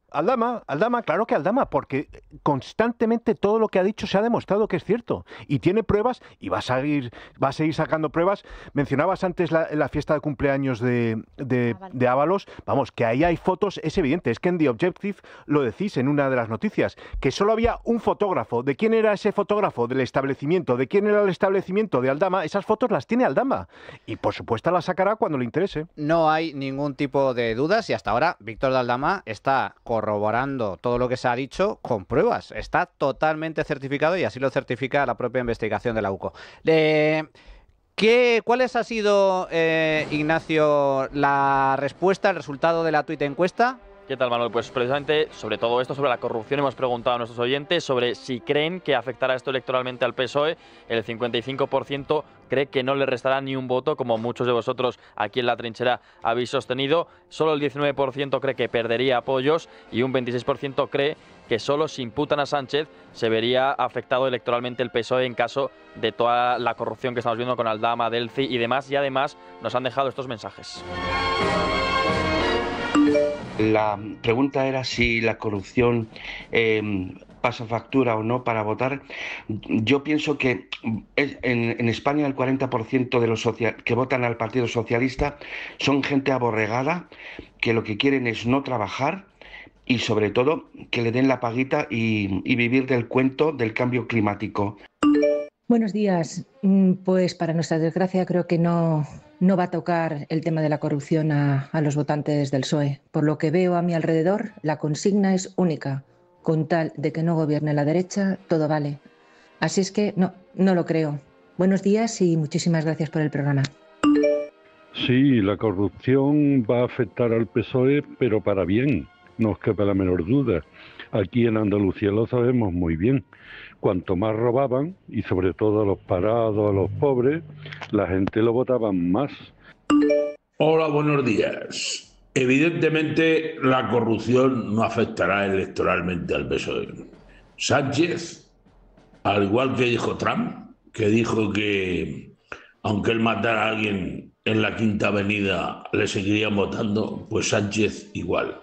claro que Aldama, porque constantemente todo lo que ha dicho se ha demostrado que es cierto y tiene pruebas y va a seguir sacando pruebas. Mencionabas antes la fiesta de cumpleaños de Ábalos, vamos, que ahí hay fotos, es evidente, es que en The Objective lo decís en una de las noticias, que solo había un fotógrafo. ¿De quién era ese fotógrafo? Del establecimiento. ¿De quién era el establecimiento? De Aldama. Esas fotos las tiene Aldama y por supuesto las sacará cuando le interese. No hay ningún tipo de dudas y hasta ahora Víctor de Aldama está corroborando todo lo que se ha dicho con pruebas. Está totalmente certificado y así lo certifica la propia investigación de la UCO. ¿Cuáles ha sido, Ignacio, la respuesta, el resultado de la tuit encuesta? ¿Qué tal, Manuel? Pues precisamente sobre todo esto, sobre la corrupción, hemos preguntado a nuestros oyentes sobre si creen que afectará esto electoralmente al PSOE. El 55% cree que no le restará ni un voto, como muchos de vosotros aquí en La Trinchera habéis sostenido. Solo el 19% cree que perdería apoyos y un 26% cree que solo si imputan a Sánchez se vería afectado electoralmente el PSOE en caso de toda la corrupción que estamos viendo con Aldama, Delci y demás. Y además nos han dejado estos mensajes. La pregunta era si la corrupción pasa factura o no para votar. Yo pienso que en España el 40% de los que votan al Partido Socialista son gente aborregada, que lo que quieren es no trabajar y sobre todo que le den la paguita y vivir del cuento del cambio climático. Buenos días. Pues para nuestra desgracia creo que no va a tocar el tema de la corrupción a los votantes del PSOE. Por lo que veo a mi alrededor, la consigna es única. Con tal de que no gobierne la derecha, todo vale. Así es que no lo creo. Buenos días y muchísimas gracias por el programa. Sí, la corrupción va a afectar al PSOE, pero para bien, no os quepa la menor duda. Aquí en Andalucía lo sabemos muy bien. Cuanto más robaban, y sobre todo a los parados, a los pobres, la gente lo votaban más. Hola, buenos días. Evidentemente, la corrupción no afectará electoralmente al PSOE. Sánchez, al igual que dijo Trump, que dijo que aunque él matara a alguien en la Quinta Avenida, le seguirían votando, pues Sánchez igual.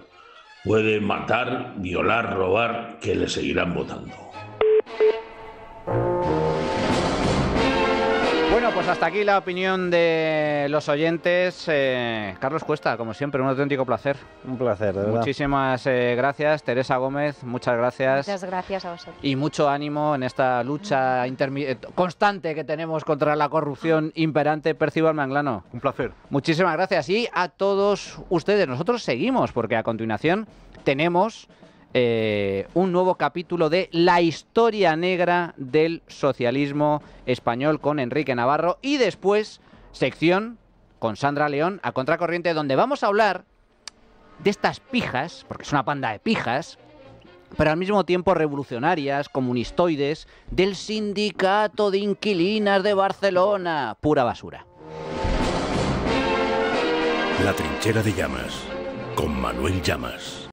Puede matar, violar, robar, que le seguirán votando. Bueno, pues hasta aquí la opinión de los oyentes. Carlos Cuesta, como siempre, un auténtico placer. Un placer, de verdad. Muchísimas gracias. Teresa Gómez, muchas gracias. Muchas gracias a vosotros. Y mucho ánimo en esta lucha constante que tenemos contra la corrupción imperante. Percival Manglano. Un placer. Muchísimas gracias. Y a todos ustedes. Nosotros seguimos, porque a continuación tenemos un nuevo capítulo de la historia negra del socialismo español con Enrique Navarro y después sección con Sandra León a contracorriente, donde vamos a hablar de estas pijas, porque es una panda de pijas, pero al mismo tiempo revolucionarias, comunistoides, del Sindicato de Inquilinas de Barcelona. Pura basura. La Trinchera de Llamas, con Manuel Llamas.